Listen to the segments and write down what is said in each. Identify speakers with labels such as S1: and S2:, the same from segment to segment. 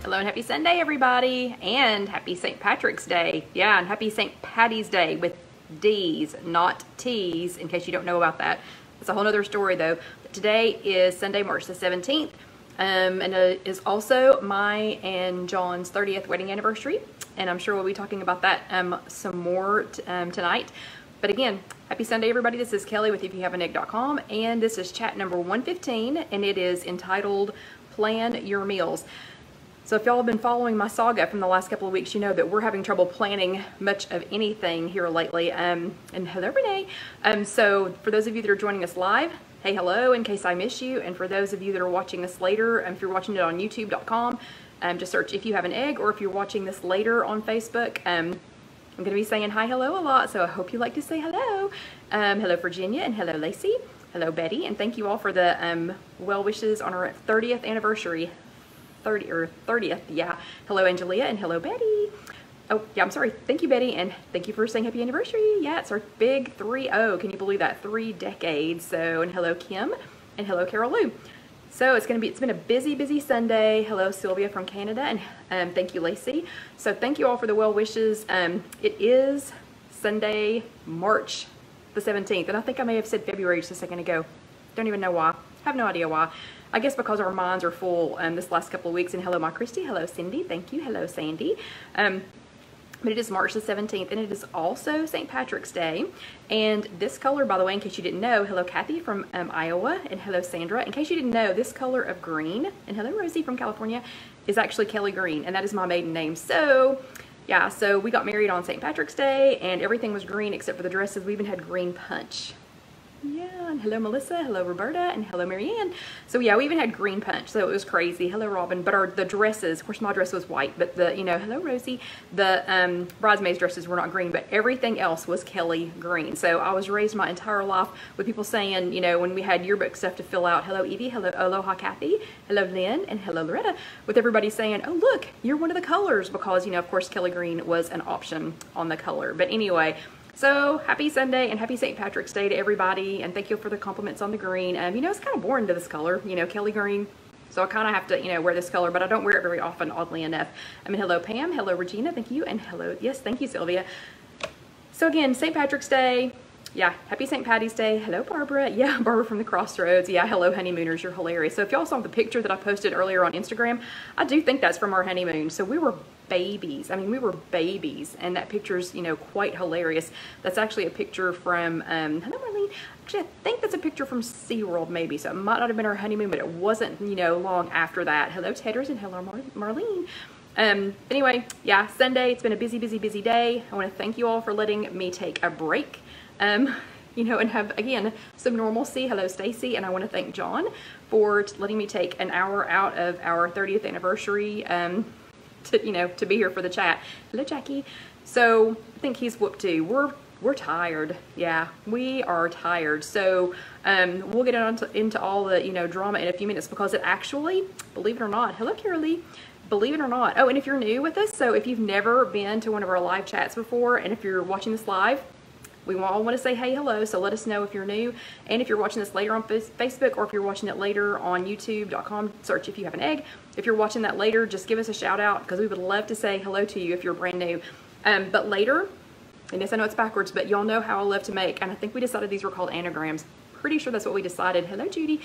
S1: Hello and happy Sunday, everybody, and happy St. Patrick's Day. Yeah, and happy St. Patty's Day with D's, not T's, in case you don't know about that. It's a whole other story, though. Today is Sunday, March the 17th, and it is also my and John's 30th wedding anniversary, and I'm sure we'll be talking about that some more tonight. But again, happy Sunday, everybody. This is Kelly with IfYouHaveAnEgg.com, and this is chat number 115, and it is entitled Plan Your Meals. So if y'all have been following my saga from the last couple of weeks, you know that we're having trouble planning much of anything here lately. And hello, Renee. So for those of you that are joining us live, hey, hello, in case I miss you. And for those of you that are watching us later, if you're watching it on YouTube.com, just search If You Have an Egg, or if you're watching this later on Facebook, I'm going to be saying hi, hello a lot, so I hope you like to say hello. Hello, Virginia, and hello, Lacey. Hello, Betty, and thank you all for the well wishes on our 30th anniversary. 30th, yeah. Hello, Angelia, and hello, Betty. Oh, yeah, I'm sorry. Thank you, Betty, and thank you for saying happy anniversary. Yeah, it's our big 3-0. Can you believe that? 3 decades. So, and hello, Kim, and hello, Carol Lou. So it's been a busy Sunday. Hello, Sylvia from Canada, and thank you, Lacey. So thank you all for the well wishes. It is Sunday, March the 17th, and I think I may have said February just a second ago. Don't even know why. Have no idea why. I guess because our minds are full this last couple of weeks. And hello, my Christy. Hello, Cindy. Thank you. Hello, Sandy. But it is March the 17th, and it is also St. Patrick's Day. And this color, by the way, in case you didn't know, hello, Kathy from Iowa, and hello, Sandra. In case you didn't know, this color of green, and hello, Rosie from California, is actually Kelly Green, and that is my maiden name. So, yeah, so we got married on St. Patrick's Day, and everything was green except for the dresses. We even had green punch. Yeah, and hello, Melissa, hello, Roberta, and hello, Marianne. So yeah, we even had green punch, so it was crazy. Hello, Robin. But the dresses, of course, my dress was white, but hello, Rosie. The bridesmaids' dresses were not green, but everything else was Kelly Green. So I was raised my entire life with people saying, when we had yearbook stuff to fill out, hello, Evie, hello, Aloha, Kathy, hello, Lynn, and hello, Loretta, with everybody saying, oh, look, you're one of the colors, because, of course, Kelly Green was an option on the color. But anyway, so happy Sunday and happy St. Patrick's Day to everybody, and thank you for the compliments on the green. It's kind of boring to this color, Kelly Green. So I kind of have to, wear this color, but I don't wear it very often, oddly enough. Hello, Pam. Hello, Regina. Thank you. And hello, yes, thank you, Sylvia. So again, St. Patrick's Day. Yeah, happy St. Patty's Day. Hello, Barbara. Yeah, Barbara from the Crossroads. Yeah, hello, honeymooners. You're hilarious. So if y'all saw the picture that I posted earlier on Instagram, I do think that's from our honeymoon. So we were babies. We were babies, and that picture's, quite hilarious. That's actually a picture from, hello, Marlene. Actually, I think that's a picture from SeaWorld, maybe. So it might not have been our honeymoon, but it wasn't, long after that. Hello, Tedders, and hello, Marlene. Anyway, yeah, Sunday. It's been a busy day. I want to thank you all for letting me take a break. And have, again, some normalcy. Hello, Stacy, and I want to thank John for letting me take an hour out of our 30th anniversary, to be here for the chat. Hello, Jackie. So I think he's whooped too. We're tired. Yeah, we are tired. So we'll get into all the drama in a few minutes, because it actually, believe it or not, hello, Carolee. Believe it or not. Oh, and if you're new with us, so if you've never been to one of our live chats before, and if you're watching this live, we all want to say hey, hello, so let us know if you're new. And if you're watching this later on Facebook, or if you're watching it later on YouTube.com, search If You Have an Egg. If you're watching that later, just give us a shout out, because we would love to say hello to you if you're brand new. But later, and yes, I know it's backwards, but y'all know how I love to make, and I think we decided these were called anagrams. Pretty sure that's what we decided. Hello, Judy.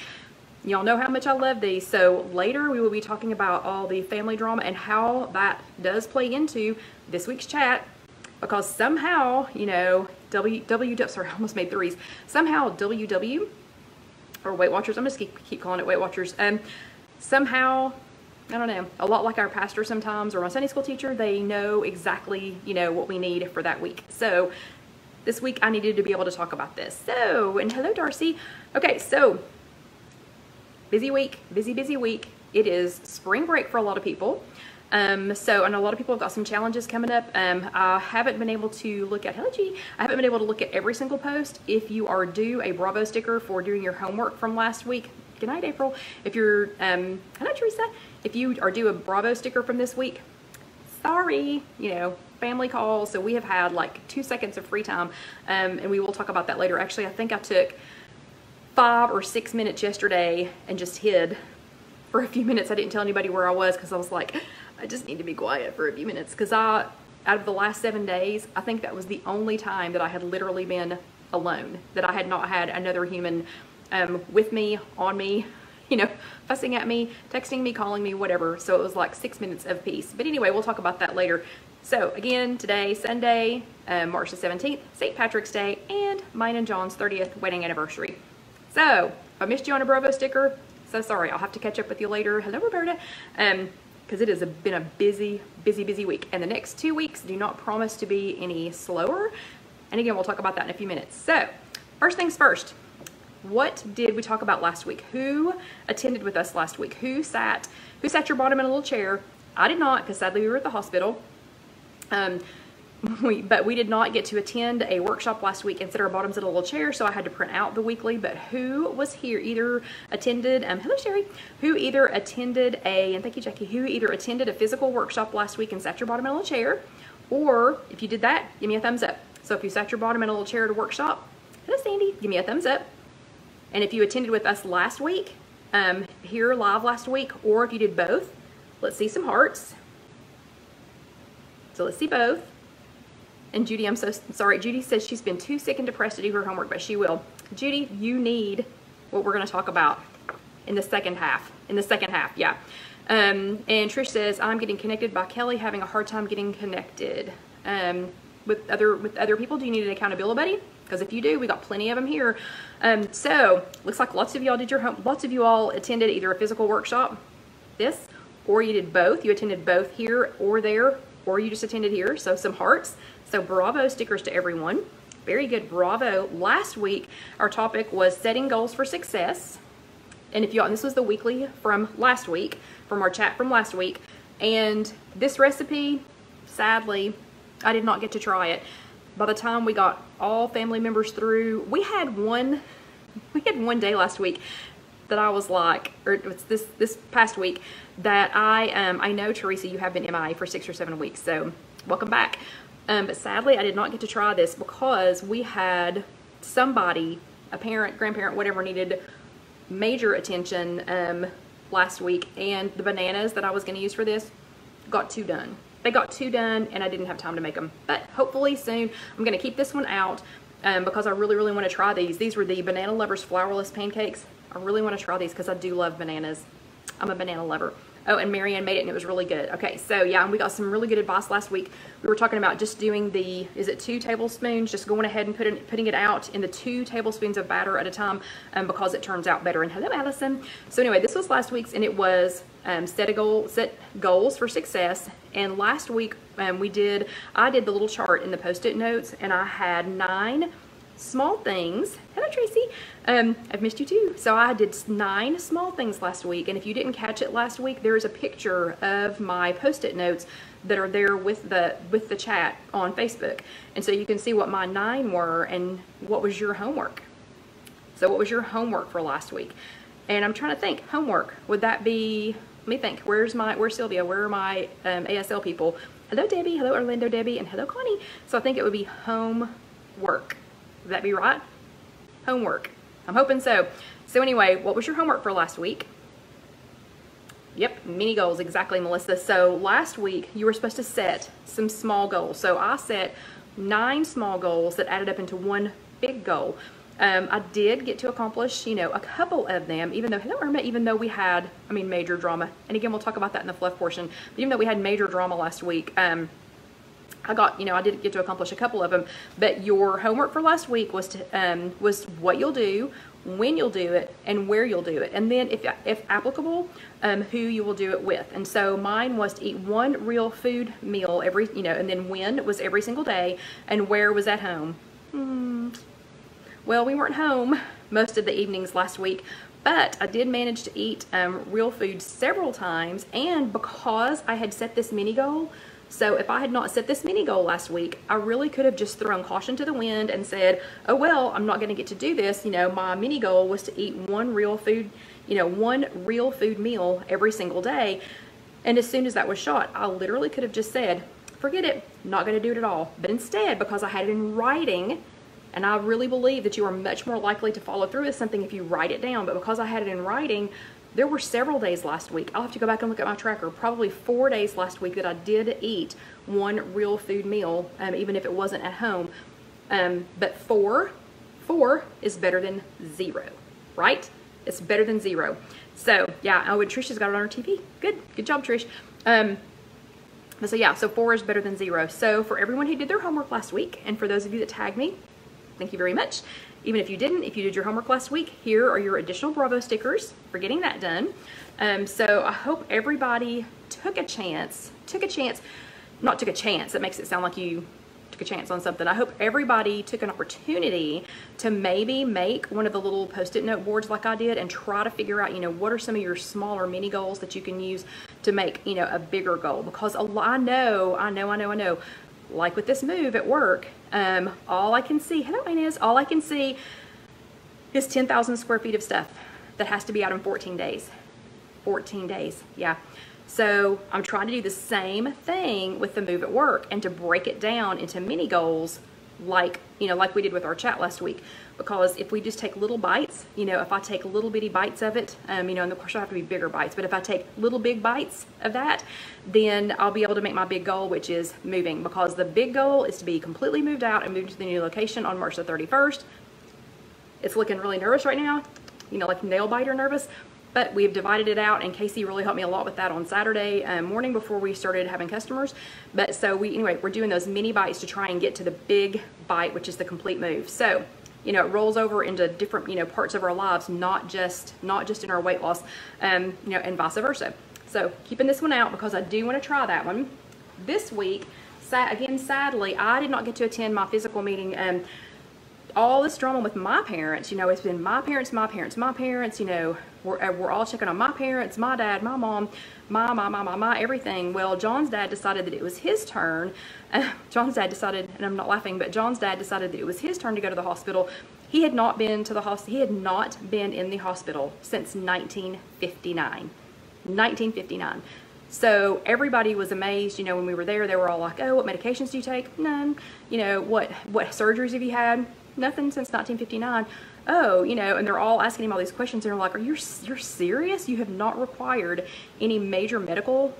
S1: Y'all know how much I love these. So later we will be talking about all the family drama and how that does play into this week's chat. Because somehow, sorry, I almost made threes. Somehow WW, or Weight Watchers, I'm just keep calling it Weight Watchers. Somehow, I don't know, a lot like our pastor sometimes, or my Sunday school teacher, they know exactly, what we need for that week. So this week I needed to be able to talk about this. So, and hello, Darcy. Okay, so busy week, busy week. It is spring break for a lot of people. And a lot of people have got some challenges coming up. I haven't been able to look at, hello G, I haven't been able to look at every single post. If you are due a Bravo sticker for doing your homework from last week, good night, April. If you're, hello Teresa, if you are due a Bravo sticker from this week, sorry, family call. So we have had like 2 seconds of free time, and we will talk about that later. Actually, I think I took 5 or 6 minutes yesterday and just hid for a few minutes. I didn't tell anybody where I was, because I was like, I just need to be quiet for a few minutes because out of the last 7 days, I think that was the only time that I had literally been alone, that I had not had another human with me, on me, you know, fussing at me, texting me, calling me, whatever. So it was like 6 minutes of peace. But anyway, we'll talk about that later. So again, today, Sunday, March the 17th, St. Patrick's Day, and mine and John's 30th wedding anniversary. So if I missed you on a Bravo sticker, so sorry. I'll have to catch up with you later. Hello, Roberta. Because it has been a busy week. And the next 2 weeks do not promise to be any slower. And again, we'll talk about that in a few minutes. So first things first, what did we talk about last week? Who attended with us last week? Who sat your bottom in a little chair? I did not, because sadly we were at the hospital. But we did not get to attend a workshop last week and sit our bottoms in a little chair, so I had to print out the weekly. But who was here, either attended, hello Sherry, who either attended and thank you Jackie, who either attended a physical workshop last week and sat your bottom in a little chair, or if you did that, give me a thumbs up. So if you sat your bottom in a little chair at a workshop, hello Sandy, give me a thumbs up. And if you attended with us last week, here live last week, or if you did both, let's see some hearts. So let's see both. And Judy, I'm so sorry. Judy says she's been too sick and depressed to do her homework, but she will. Judy, you need what we're going to talk about in the second half. Yeah. And Trish says, I'm getting connected by Kelly, having a hard time getting connected. With other people, do you need an accountability buddy? Because if you do, we got plenty of them here. So looks like lots of y'all did lots of you all attended either a physical workshop, or you did both. You attended both here or there, or you just attended here. So some hearts. So bravo stickers to everyone. Very good, bravo. Last week, our topic was setting goals for success. And if y'all, this was the weekly from last week, from our chat from last week. And this recipe, sadly, I did not get to try it. By the time we got all family members through, we had one day last week that I was like, or it was this past week, that I know, Teresa, you have been MIA for 6 or 7 weeks, so welcome back. But sadly, I did not get to try this because we had somebody, a parent, grandparent, whatever, needed major attention last week, and the bananas that I was going to use for this got too done. They got too done, and I didn't have time to make them. But hopefully soon, I'm going to keep this one out because I really want to try these. These were the Banana Lovers Flourless Pancakes. I really want to try these because I do love bananas. I'm a banana lover. Oh, and Marianne made it, and it was really good. Okay, so yeah, and we got some really good advice last week. We were talking about just doing the, is it 2 tablespoons? Just going ahead and putting it out in the 2 tablespoons of batter at a time because it turns out better. And hello, Allison. So anyway, this was last week's, and it was set goals for success. And last week I did the little chart in the Post-it notes, and I had 9 small things. Hello, Tracy. I've missed you too. So I did 9 small things last week, and if you didn't catch it last week, there is a picture of my Post-it notes that are there with the chat on Facebook, and so you can see what my 9 were and what was your homework. So what was your homework for last week? And I'm trying to think. Homework, would that be? Let me think. Where's Sylvia? Where are my ASL people? Hello, Debbie. Hello, Orlando, Debbie, and hello, Connie. So I think it would be homework. Would that be right? Homework. I'm hoping so. So anyway, what was your homework for last week? Yep, mini goals, exactly, Melissa. So last week, you were supposed to set some small goals. So I set 9 small goals that added up into 1 big goal. I did get to accomplish, a couple of them, even though, hello Irma, even though we had, major drama. And again, we'll talk about that in the fluff portion. But even though we had major drama last week, I did get to accomplish a couple of them. But your homework for last week was what you'll do, when you'll do it, and where you'll do it. And then if applicable, who you will do it with. And so mine was to eat 1 real food meal every, and then when was every single day, and where was at home. Well, we weren't home most of the evenings last week, but I did manage to eat real food several times, and because I had set this mini goal, so if I had not set this mini goal last week, I really could have just thrown caution to the wind and said, oh well, I'm not going to get to do this. My mini goal was to eat 1 real food, 1 real food meal every single day. And as soon as that was shot, I literally could have just said, forget it, not going to do it at all. But instead, because I had it in writing, and I really believe that you are much more likely to follow through with something if you write it down, but because I had it in writing, there were several days last week. I'll have to go back and look at my tracker. Probably 4 days last week that I did eat one real food meal, even if it wasn't at home. But four is better than 0, right? It's better than 0. So yeah, oh, and Trisha's got it on her TV. Good job, Trish. So yeah, so 4 is better than 0. So for everyone who did their homework last week, and for those of you that tagged me, thank you very much. Even if you didn't, if you did your homework last week, here are your additional Bravo stickers for getting that done. So I hope everybody took a chance, not took a chance, that makes it sound like you took a chance on something. I hope everybody took an opportunity to maybe make one of the little Post-it note boards like I did and try to figure out, what are some of your smaller mini goals that you can use to make, a bigger goal. Because I know, like with this move at work, all I can see, hello Inez, all I can see is 10,000 square feet of stuff that has to be out in 14 days. 14 days, yeah. So I'm trying to do the same thing with the move at work and to break it down into mini goals like we did with our chat last week. Because if we just take little bites, if I take little bitty bites of it, and of course it'll have to be bigger bites, but if I take little big bites of that, then I'll be able to make my big goal, which is moving. Because the big goal is to be completely moved out and moved to the new location on March the 31st. It's looking really nervous right now, like nail biter nervous. But we've divided it out, and Casey really helped me a lot with that on Saturday morning before we started having customers. But so we're doing those mini bites to try and get to the big bite, which is the complete move. So, it rolls over into different, parts of our lives, not just in our weight loss, and vice versa. So keeping this one out because I do want to try that one. This week, again, sadly, I did not get to attend my physical meeting. All this drama with my parents, it's been my parents, we're all checking on my parents, my dad, my mom, my everything. Well, John's dad decided that it was his turn. John's dad decided, and I'm not laughing, but John's dad decided that it was his turn to go to the hospital. He had not been to the hospital, he had not been in the hospital since 1959. 1959. So everybody was amazed, when we were there. They were all like, oh, what medications do you take? None. What surgeries have you had? Nothing since 1959. Oh, and they're all asking him all these questions, and they're like, you're serious? You have not required any major medical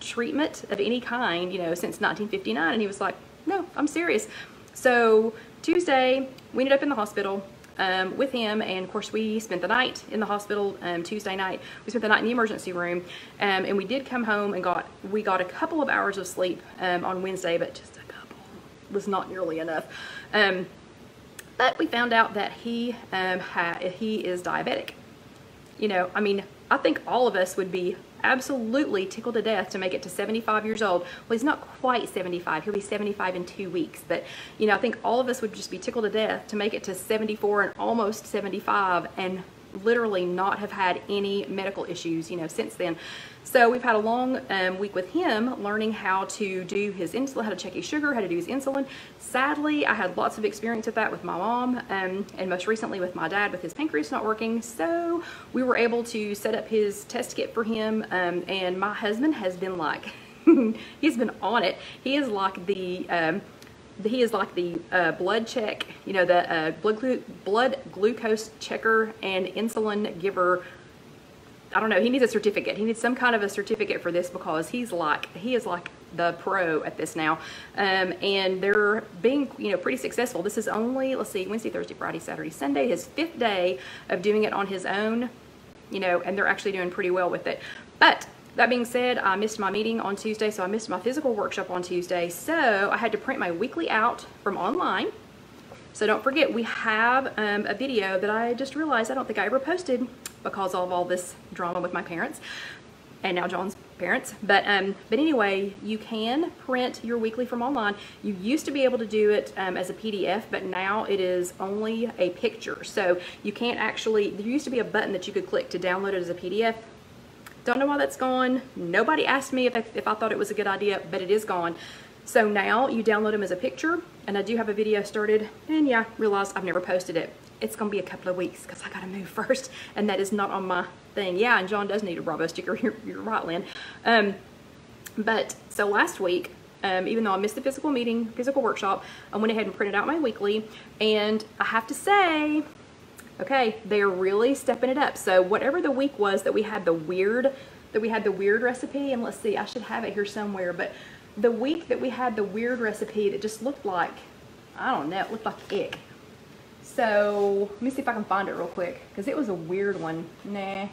S1: treatment of any kind, since 1959. And he was like, no, I'm serious. So Tuesday, we ended up in the hospital with him, and of course we spent the night in the hospital. Tuesday night we spent the night in the emergency room, and we did come home and we got a couple of hours of sleep on Wednesday, but just a couple was not nearly enough. But we found out that he is diabetic. I think all of us would be absolutely tickled to death to make it to 75 years old. Well, he's not quite 75. He'll be 75 in 2 weeks. But, I think all of us would just be tickled to death to make it to 74 and almost 75 and literally not have had any medical issues, since then. So we've had a long week with him learning how to do his insulin, how to check his sugar, how to do his insulin. Sadly, I had lots of experience with that with my mom, and most recently with my dad with his pancreas not working. So we were able to set up his test kit for him, and my husband has been like, he's been on it. He is like the blood check, the blood glucose checker and insulin giver. I don't know, he needs a certificate. He needs some kind of a certificate for this because he is like the pro at this now. And they're being, pretty successful. This is only, let's see, Wednesday, Thursday, Friday, Saturday, Sunday, his 5th day of doing it on his own, and they're actually doing pretty well with it. But that being said, I missed my meeting on Tuesday, so I missed my physical workshop on Tuesday. So I had to print my weekly out from online. So don't forget, we have a video that I just realized I don't think I ever posted because of all this drama with my parents and now John's parents. But anyway, you can print your weekly from online. You used to be able to do it as a PDF, but now it is only a picture. So you can't actually, there used to be a button that you could click to download it as a PDF. Don't know why that's gone. Nobody asked me if I thought it was a good idea, but it is gone. So now you download them as a picture, and I do have a video started, and yeah, realized I've never posted it. It's gonna be a couple of weeks because I gotta move first, and that is not on my thing. Yeah, and John does need a Bravo sticker. You're right, Lynn. But so last week, even though I missed the physical workshop, I went ahead and printed out my weekly, and I have to say, Okay, they're really stepping it up. So whatever the week was that we had the weird recipe, and let's see, I should have it here somewhere, but the week that we had the weird recipe that just looked like, I don't know, it looked like egg. So let me see if I can find it real quick, because it was a weird one. Nah,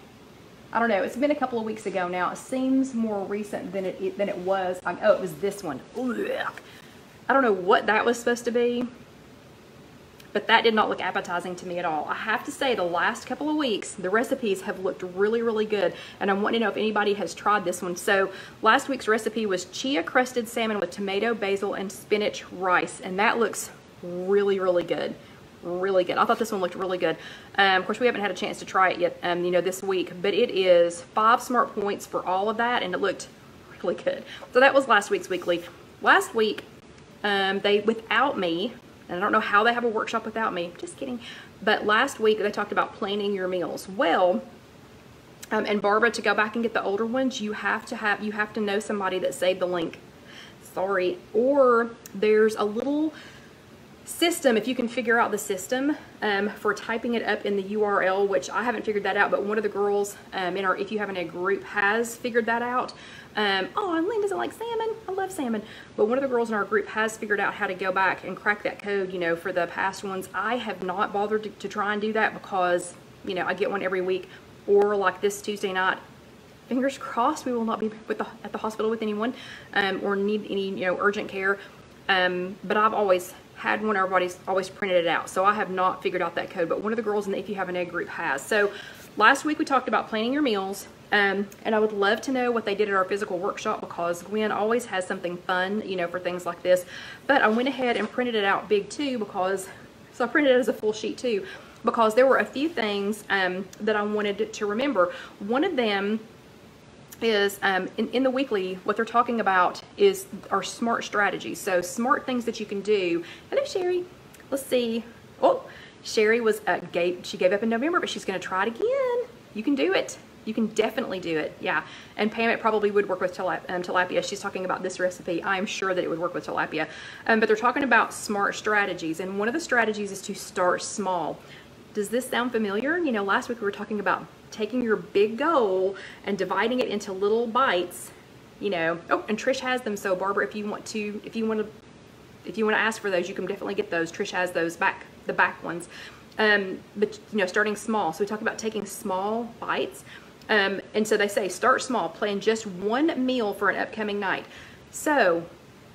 S1: I don't know. It's been a couple of weeks ago now. It seems more recent than it was. Oh, it was this one. Ugh. I don't know what that was supposed to be, but that did not look appetizing to me at all. I have to say, the last couple of weeks, the recipes have looked really, really good, and I want to know if anybody has tried this one. So last week's recipe was chia crusted salmon with tomato, basil, and spinach rice, and that looks really, really good. Really good. I thought this one looked really good. Of course, we haven't had a chance to try it yet, you know, this week, but it is 5 smart points for all of that, and it looked really good. So that was last week's weekly. Last week, they, without me, and I don't know how they have a workshop without me, just kidding, but last week they talked about planning your meals. Well, and Barbara, to go back and get the older ones, you have to know somebody that saved the link. Sorry. Or there's a little system, if you can figure out the system for typing it up in the URL, which I haven't figured that out, but one of the girls in our If You Have an Egg group has figured that out. Oh, and Lynn doesn't like salmon. I love salmon. But one of the girls in our group has figured out how to go back and crack that code, you know, for the past ones. I have not bothered to try and do that because, you know, I get one every week. Or like this Tuesday night, fingers crossed we will not be at the hospital with anyone or need any, you know, urgent care. But I've always had one, everybody's always printed it out. So I have not figured out that code, but one of the girls in the If You Have an Egg group has. So last week we talked about planning your meals, and I would love to know what they did at our physical workshop, because Gwen always has something fun, you know, for things like this. But I went ahead and printed it out big too, because, so I printed it as a full sheet too, because there were a few things that I wanted to remember. One of them is in the weekly, what they're talking about is our smart strategies. So smart things that you can do. Hello, Sherry. Let's see. Oh, Sherry was she gave up in November, but she's going to try it again. You can do it. You can definitely do it. Yeah. And Pam, it probably would work with tilapia. She's talking about this recipe. I'm sure that it would work with tilapia. But they're talking about smart strategies, and one of the strategies is to start small. Does this sound familiar? You know, last week we were talking about taking your big goal and dividing it into little bites, you know. Oh, and Trish has them. So Barbara, if you want to ask for those, you can definitely get those. Trish has those the back ones. But you know, starting small. So we talk about taking small bites. And so they say start small, plan just one meal for an upcoming night. So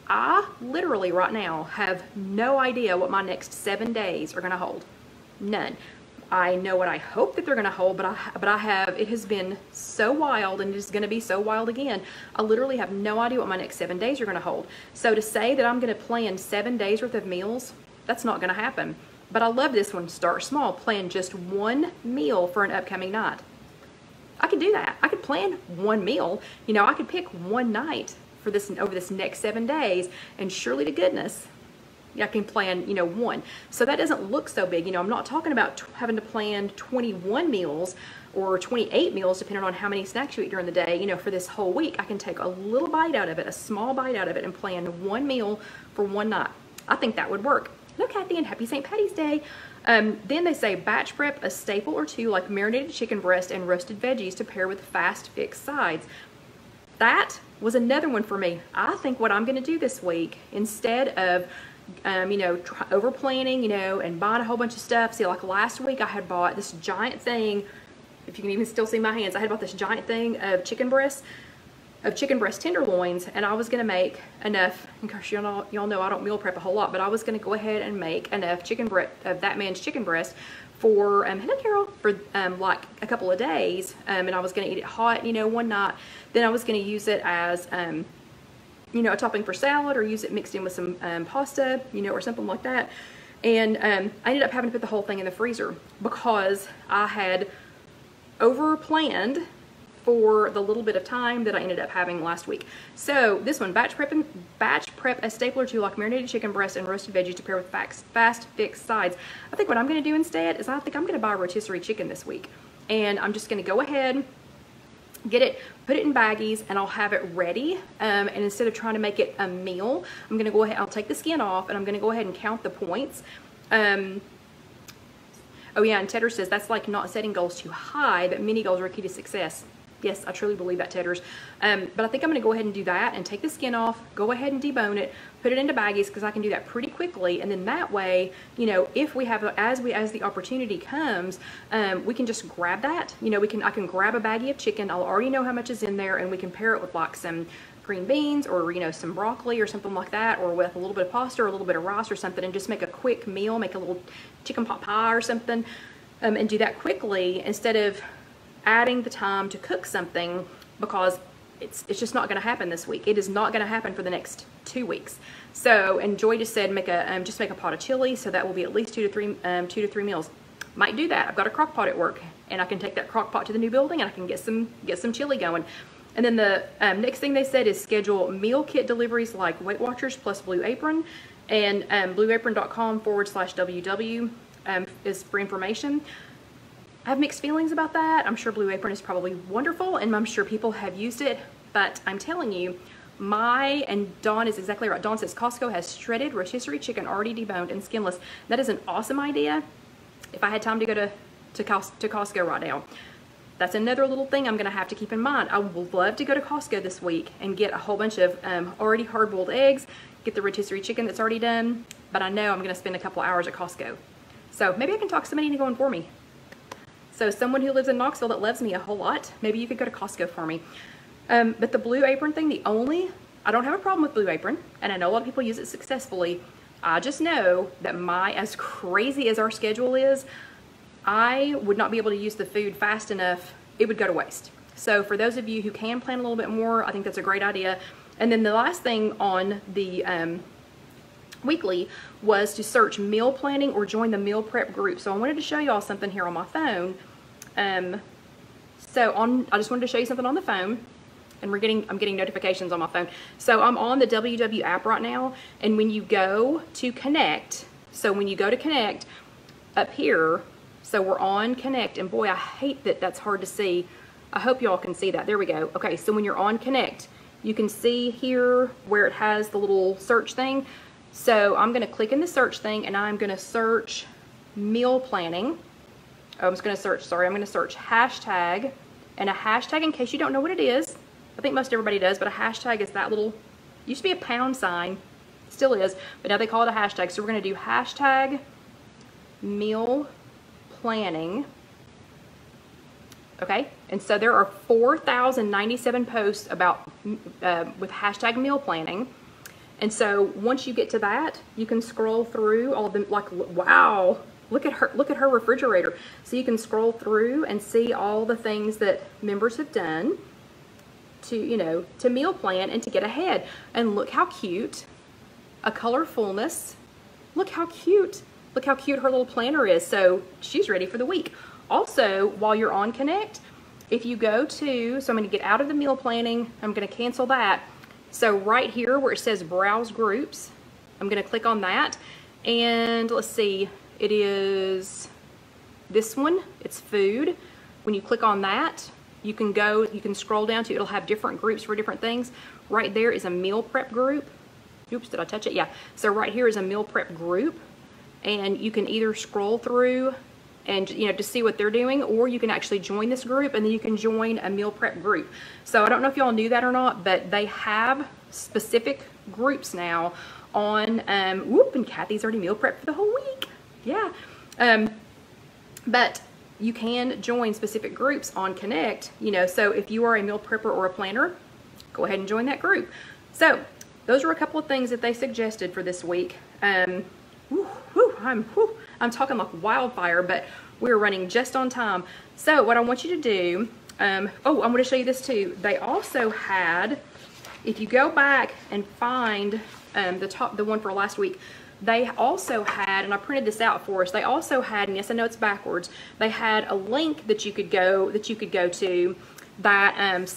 S1: I literally right now have no idea what my next 7 days are going to hold. None. I know what I hope that they're going to hold, but it has been so wild, and it is going to be so wild again. I literally have no idea what my next 7 days are going to hold. So to say that I'm going to plan 7 days worth of meals, that's not going to happen. But I love this one. Start small. Plan just one meal for an upcoming night. I could do that. I could plan one meal. You know, I could pick one night for this over this next 7 days, and surely to goodness, I can plan, you know, one. So that doesn't look so big. You know, I'm not talking about having to plan 21 meals or 28 meals, depending on how many snacks you eat during the day. You know, for this whole week, I can take a little bite out of it, a small bite out of it, and plan one meal for one night. I think that would work. Hello, Kathy, and happy St. Patty's Day. Then they say batch prep a staple or two like marinated chicken breast and roasted veggies to pair with fast fixed sides. That was another one for me. I think what I'm going to do this week, instead of you know, over planning, you know, and buying a whole bunch of stuff. See, like last week I had bought this giant thing, if you can even still see my hands, I had bought this giant thing of chicken breast tenderloins, and I was going to make enough, in case y'all know I don't meal prep a whole lot, but I was going to go ahead and make enough chicken breast of that man's chicken breast for, hello Carol, for like a couple of days, and I was going to eat it hot, you know, one night. Then I was going to use it as you know, a topping for salad, or use it mixed in with some pasta, you know, or something like that. And I ended up having to put the whole thing in the freezer because I had over planned for the little bit of time that I ended up having last week. So this one, batch prep a staple or two like marinated chicken breast and roasted veggies to pair with fast fixed sides. I think what I'm going to do instead is I think I'm going to buy a rotisserie chicken this week, and I'm just going to go ahead, get it, put it in baggies, and I'll have it ready. And instead of trying to make it a meal, I'm going to go ahead, I'll take the skin off, and I'm going to go ahead and count the points. Oh yeah, and Tedder says that's like not setting goals too high, but mini goals are key to success. Yes, I truly believe that, Tedders. But I think I'm going to go ahead and do that and take the skin off, go ahead and debone it, put it into baggies because I can do that pretty quickly. And then that way, you know, if we have, as the opportunity comes, we can just grab that. You know, I can grab a baggie of chicken. I'll already know how much is in there, and we can pair it with like some green beans or, you know, some broccoli or something like that, or with a little bit of pasta or a little bit of rice or something, and just make a quick meal, make a little chicken pot pie or something, and do that quickly instead of adding the time to cook something, because it's just not going to happen this week. It is not going to happen for the next 2 weeks. So, and Joy just said just make a pot of chili, so that will be at least 2 to 3 meals. Might do that. I've got a crock pot at work, and I can take that crock pot to the new building, and I can get some chili going. And then the next thing they said is schedule meal kit deliveries like Weight Watchers plus Blue Apron, and blueapron.com/WW is for information. I have mixed feelings about that. I'm sure Blue Apron is probably wonderful, and I'm sure people have used it, but I'm telling you, and Dawn is exactly right. Dawn says Costco has shredded rotisserie chicken already deboned and skinless. That is an awesome idea. If I had time to go to Costco right now. That's another little thing I'm gonna have to keep in mind. I would love to go to Costco this week and get a whole bunch of already hard-boiled eggs, get the rotisserie chicken that's already done, but I know I'm gonna spend a couple hours at Costco. So maybe I can talk somebody into going for me. So someone who lives in Knoxville that loves me a whole lot, maybe you could go to Costco for me. But the Blue Apron thing, I don't have a problem with Blue Apron, and I know a lot of people use it successfully. I just know that as crazy as our schedule is, I would not be able to use the food fast enough. It would go to waste. So for those of you who can plan a little bit more, I think that's a great idea. And then the last thing on the weekly was to search meal planning or join the meal prep group. So I wanted to show y'all something here on my phone. I just wanted to show you something on the phone, and I'm getting notifications on my phone. So I'm on the WW app right now, and when you go to connect, up here, so we're on connect, and boy, I hate that that's hard to see. I hope y'all can see that. There we go. Okay, so when you're on connect, you can see here where it has the little search thing. So I'm going to click in the search thing, and I'm going to search meal planning. I'm going to search hashtag, and a hashtag, in case you don't know what it is, I think most everybody does, but a hashtag is that little, used to be a pound sign, still is, but now they call it a hashtag. So we're going to do hashtag meal planning. Okay, and so there are 4,097 posts about with hashtag meal planning. And so once you get to that, you can scroll through all of them. Like, wow, look at her refrigerator. So you can scroll through and see all the things that members have done to meal plan and to get ahead. And look how cute, a colorfulness. Look how cute her little planner is. So she's ready for the week. Also, while you're on Connect, if you go to, so I'm going to get out of the meal planning, I'm going to cancel that. So right here where it says browse groups, I'm going to click on that, and let's see, it is this one, it's food. When you click on that, you can scroll down to, it'll have different groups for different things. Right there is a meal prep group. Oops, did I touch it? Yeah. So right here is a meal prep group, and you can either scroll through and to see what they're doing, or you can actually join this group, and then you can join a meal prep group. So I don't know if y'all knew that or not, but they have specific groups now on and Kathy's already meal prepped for the whole week. Yeah. But you can join specific groups on Connect, so if you are a meal prepper or a planner, go ahead and join that group. So those are a couple of things that they suggested for this week. I'm talking like wildfire, but we're running just on time. So what I want you to do, I'm going to show you this too. They also had, if you go back and find the one for last week, they also had, and I printed this out for us, they also had, and yes, I know it's backwards, they had a link that you could go to that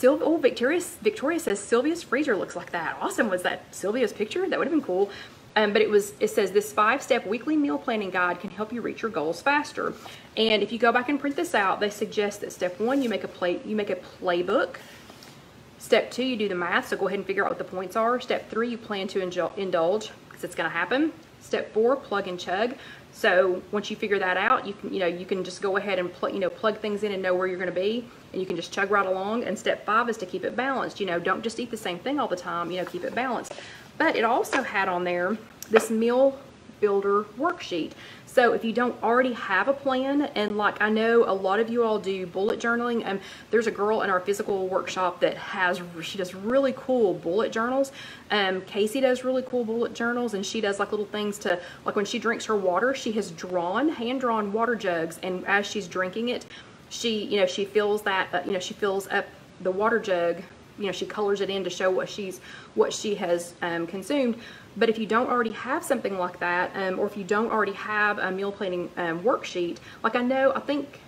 S1: Victoria says Sylvia's freezer looks like that. Awesome. Was that Sylvia's picture? That would have been cool. But it says this 5-step weekly meal planning guide can help you reach your goals faster. And if you go back and print this out, they suggest that step 1, you make a playbook. Step 2, you do the math, so go ahead and figure out what the points are. Step 3, you plan to indulge, because it's going to happen. Step 4, plug and chug. So once you figure that out, you can just go ahead and plug things in and know where you're going to be, and you can just chug right along. And step 5 is to keep it balanced. Don't just eat the same thing all the time. Keep it balanced. But it also had on there this meal builder worksheet. So if you don't already have a plan, and like I know a lot of you all do bullet journaling, there's a girl in our physical workshop that she does really cool bullet journals. Casey does really cool bullet journals, and she does like little things to, like when she drinks her water, she has hand-drawn water jugs, and as she's drinking it, she fills that, she fills up the water jug, she colors it in to show what she has consumed. But if you don't already have something like that, or if you don't already have a meal planning worksheet, like I think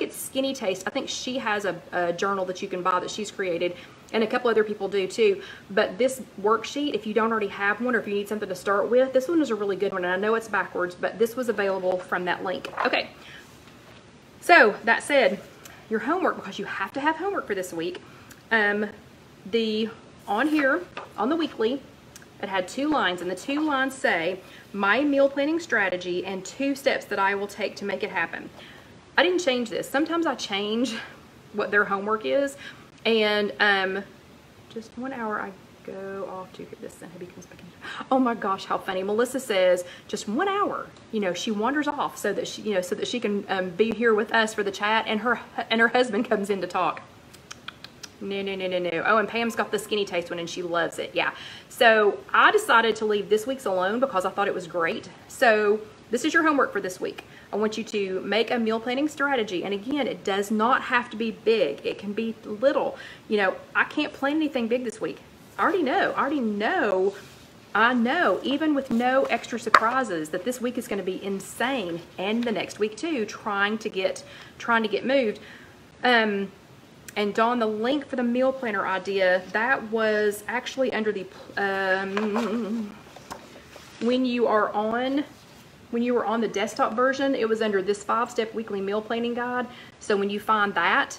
S1: it's Skinny Taste. I think she has a journal that you can buy that she's created, and a couple other people do too. But this worksheet, if you don't already have one, or if you need something to start with, this one is a really good one. And I know it's backwards, but this was available from that link. Okay. So that said, your homework, because you have to have homework for this week. On here, on the weekly, it had 2 lines, and the 2 lines say, my meal planning strategy and 2 steps that I will take to make it happen. I didn't change this. Sometimes I change what their homework is, and just 1 hour I go off to get this, and hubby comes back in. Oh my gosh, how funny. Melissa says just 1 hour, she wanders off so that she can be here with us for the chat, and her husband comes in to talk. No. Oh, and Pam's got the Skinny Taste one, and she loves it. Yeah. So I decided to leave this week's alone because I thought it was great. So this is your homework for this week. I want you to make a meal planning strategy. And again, it does not have to be big. It can be little. I can't plan anything big this week. I already know. I know, even with no extra surprises, that this week is going to be insane, and the next week too, trying to get moved. And Dawn, the link for the meal planner idea, that was actually under the, when you were on the desktop version, it was under this 5-step weekly meal planning guide. So when you find that,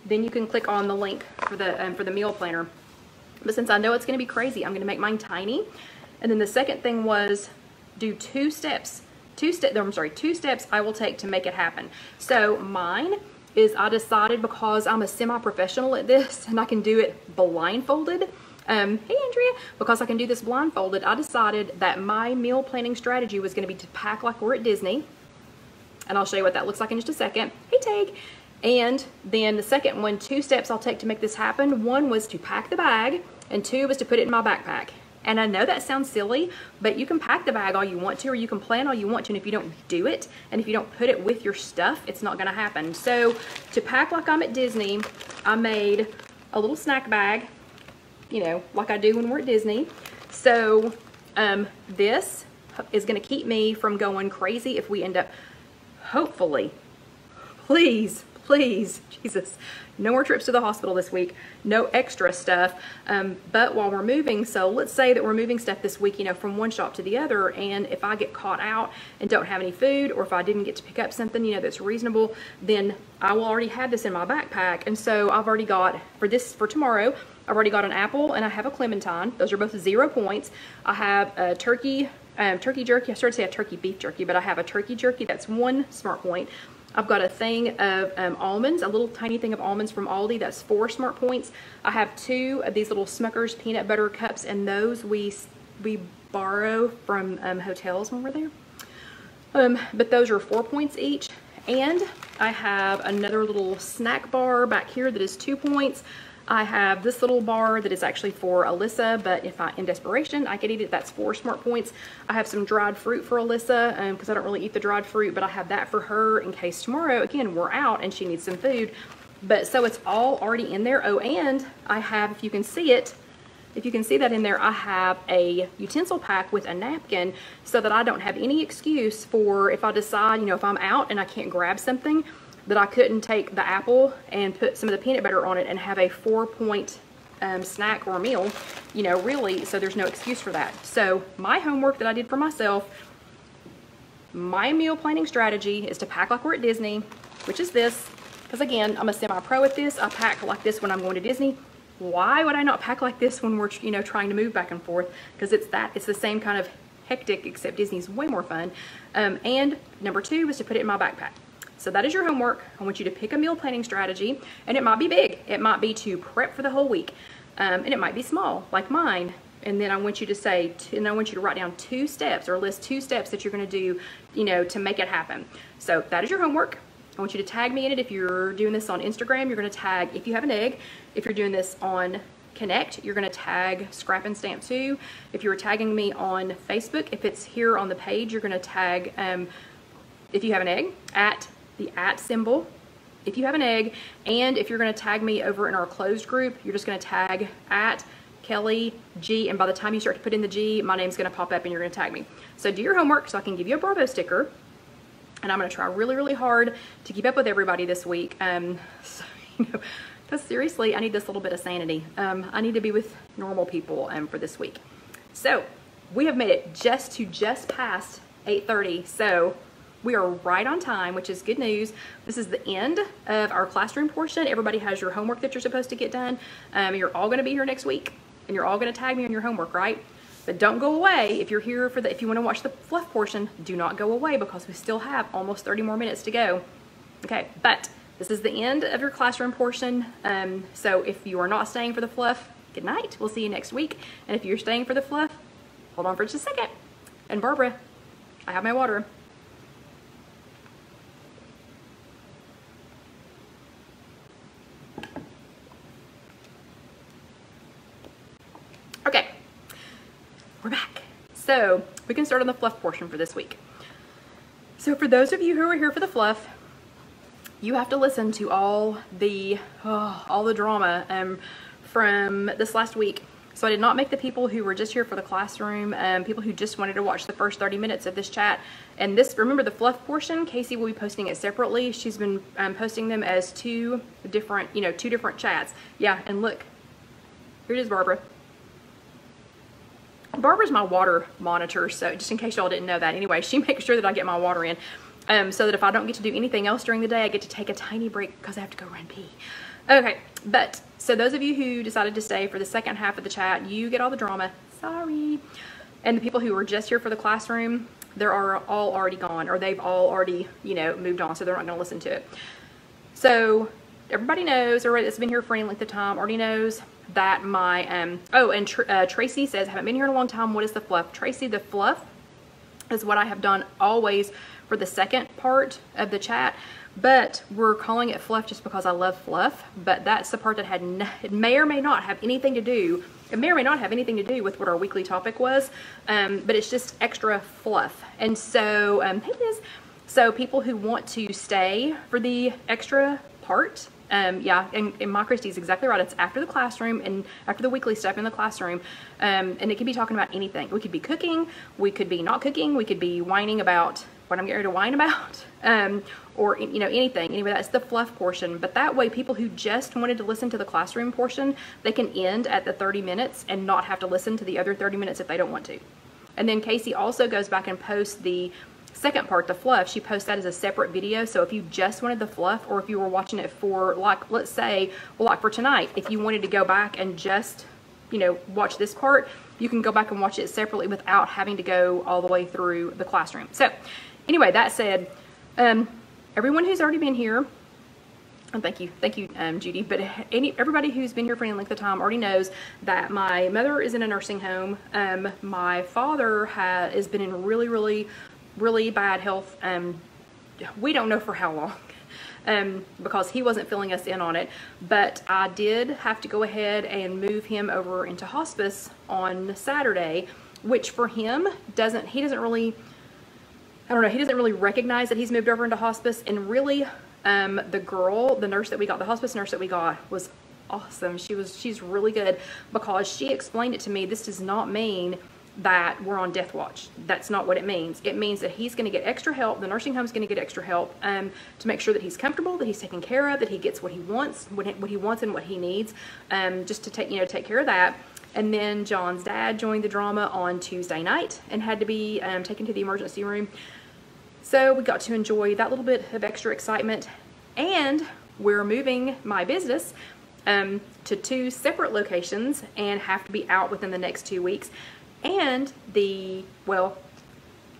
S1: then you can click on the link for the meal planner. But since I know it's going to be crazy, I'm going to make mine tiny. And then the second thing was do 2 steps. 2 steps I will take to make it happen. So mine is, I decided, because I'm a semi-professional at this and I can do it blindfolded. Hey Andrea, because I can do this blindfolded, I decided that my meal planning strategy was going to be to pack like we're at Disney. And I'll show you what that looks like in just a second. Hey Tag. And then the second one, 2 steps I'll take to make this happen. 1 was to pack the bag, and 2 was to put it in my backpack. And I know that sounds silly, but you can pack the bag all you want to, or you can plan all you want to, and if you don't do it, and if you don't put it with your stuff, it's not going to happen. So to pack like I'm at Disney, I made a little snack bag, like I do when we're at Disney. So this is going to keep me from going crazy if we end up, hopefully, please, Jesus, no more trips to the hospital this week, no extra stuff. But while we're moving, so let's say that we're moving stuff this week, from one shop to the other, and if I get caught out and don't have any food, or if I didn't get to pick up something, that's reasonable, then I will already have this in my backpack. And so I've already got, for tomorrow, I've already got an apple and I have a clementine. Those are both 0 points. I have a turkey jerky. I started to say a turkey beef jerky, but I have a turkey jerky. That's 1 smart point. I've got a thing of almonds, a little tiny thing of almonds from Aldi. That's 4 smart points. I have 2 of these little Smucker's peanut butter cups, and those we borrow from hotels when we're there. But those are 4 points each. And I have another little snack bar back here that is 2 points. I have this little bar that is actually for Alyssa, but if in desperation, I could eat it. That's 4 smart points. I have some dried fruit for Alyssa because I don't really eat the dried fruit, but I have that for her in case tomorrow, again, we're out and she needs some food. But so it's all already in there. Oh, and I have, if you can see that in there, I have a utensil pack with a napkin so that I don't have any excuse for if I decide, if I'm out and I can't grab something, that I couldn't take the apple and put some of the peanut butter on it and have a 4-point snack or meal, really, so there's no excuse for that. So my homework that I did for myself, my meal planning strategy is to pack like we're at Disney, which is this, because again, I'm a semi-pro at this. I pack like this when I'm going to Disney. Why would I not pack like this when we're, trying to move back and forth? Because it's the same kind of hectic, except Disney's way more fun. And number 2 was to put it in my backpack. So that is your homework. I want you to pick a meal planning strategy, and it might be big. It might be to prep for the whole week, and it might be small, like mine. And then I want you to say, and I want you to write down 2 steps or list 2 steps that you're going to do, you know, to make it happen. So that is your homework. I want you to tag me in it. If you're doing this on Instagram, you're going to tag If You Have an Egg. If you're doing this on Connect, you're going to tag Scrap and Stamp 2. If you're tagging me on Facebook, if it's here on the page, you're going to tag If You Have an Egg, at the @ symbol, If You Have an Egg. And if you're going to tag me over in our closed group, you're just going to tag at Kelly G, and by the time you start to put in the G, my name's going to pop up and you're going to tag me. So do your homework so I can give you a Bravo sticker, and I'm going to try really, really hard to keep up with everybody this week. So, you know, because seriously, I need this little bit of sanity. I need to be with normal people for this week. So we have made it just past 8:30, so we are right on time, which is good news. This is the end of our classroom portion. Everybody has your homework that you're supposed to get done. You're all going to be here next week, and you're all going to tag me on your homework, right? But don't go away. If you're here for if you want to watch the fluff portion, do not go away, because we still have almost 30 more minutes to go. Okay, but this is the end of your classroom portion. So if you are not staying for the fluff, good night. We'll see you next week. And if you're staying for the fluff, hold on for just a second. And Barbara, I have my water. Okay, we're back. So we can start on the fluff portion for this week. So for those of you who are here for the fluff, you have to listen to all the drama from this last week. So I did not make the people who were just here for the classroom, people who just wanted to watch the first 30 minutes of this chat. And this, remember the fluff portion, Casey will be posting it separately. She's been posting them as 2 different, you know, 2 different chats. Yeah, and look, here it is, Barbara. Barbara's my water monitor, so just in case y'all didn't know that. Anyway, she makes sure that I get my water in, so that if I don't get to do anything else during the day, I get to take a tiny break because I have to go run pee. Okay, but so those of you who decided to stay for the second half of the chat, you get all the drama. Sorry. And the people who were just here for the classroom, they're all already gone, or they've all already, you know, moved on, so they're not going to listen to it. So everybody knows, everybody that's been here for any length of time already knows that my, Tracy says, haven't been here in a long time. What is the fluff? Tracy, the fluff is what I have done always for the second part of the chat, but we're calling it fluff just because I love fluff. But that's the part that it may or may not have anything to do. It may or may not have anything to do with what our weekly topic was, but it's just extra fluff. And so, hey Liz, so people who want to stay for the extra part, yeah, and Ma Christie's exactly right. It's after the classroom and after the weekly stuff in the classroom, and it could be talking about anything. We could be cooking, we could be not cooking, we could be whining about what I'm getting ready to whine about, or you know, anything. Anyway, that's the fluff portion. But that way, people who just wanted to listen to the classroom portion, they can end at the 30 minutes and not have to listen to the other 30 minutes if they don't want to. And then Casey also goes back and posts the second part, the fluff. She posts that as a separate video. So if you just wanted the fluff, or if you were watching it for, like, let's say, well, like for tonight, if you wanted to go back and just, you know, watch this part, you can go back and watch it separately without having to go all the way through the classroom. So anyway, that said, everyone who's already been here, and thank you, Judy, but everybody who's been here for any length of time already knows that my mother is in a nursing home. My father has been in really bad health. We don't know for how long, because he wasn't filling us in on it, but I did have to go ahead and move him over into hospice on Saturday, which for him he doesn't really recognize that he's moved over into hospice. And really, the hospice nurse that we got was awesome. She's really good, because she explained it to me. This does not mean that we're on death watch. That's not what it means. It means that he's going to get extra help. The nursing home's going to get extra help to make sure that he's comfortable, that he's taken care of, that he gets what he wants, and what he needs, just to take care of that. And then John's dad joined the drama on Tuesday night and had to be taken to the emergency room. So we got to enjoy that little bit of extra excitement. And we're moving my business to 2 separate locations and have to be out within the next 2 weeks. And the, well,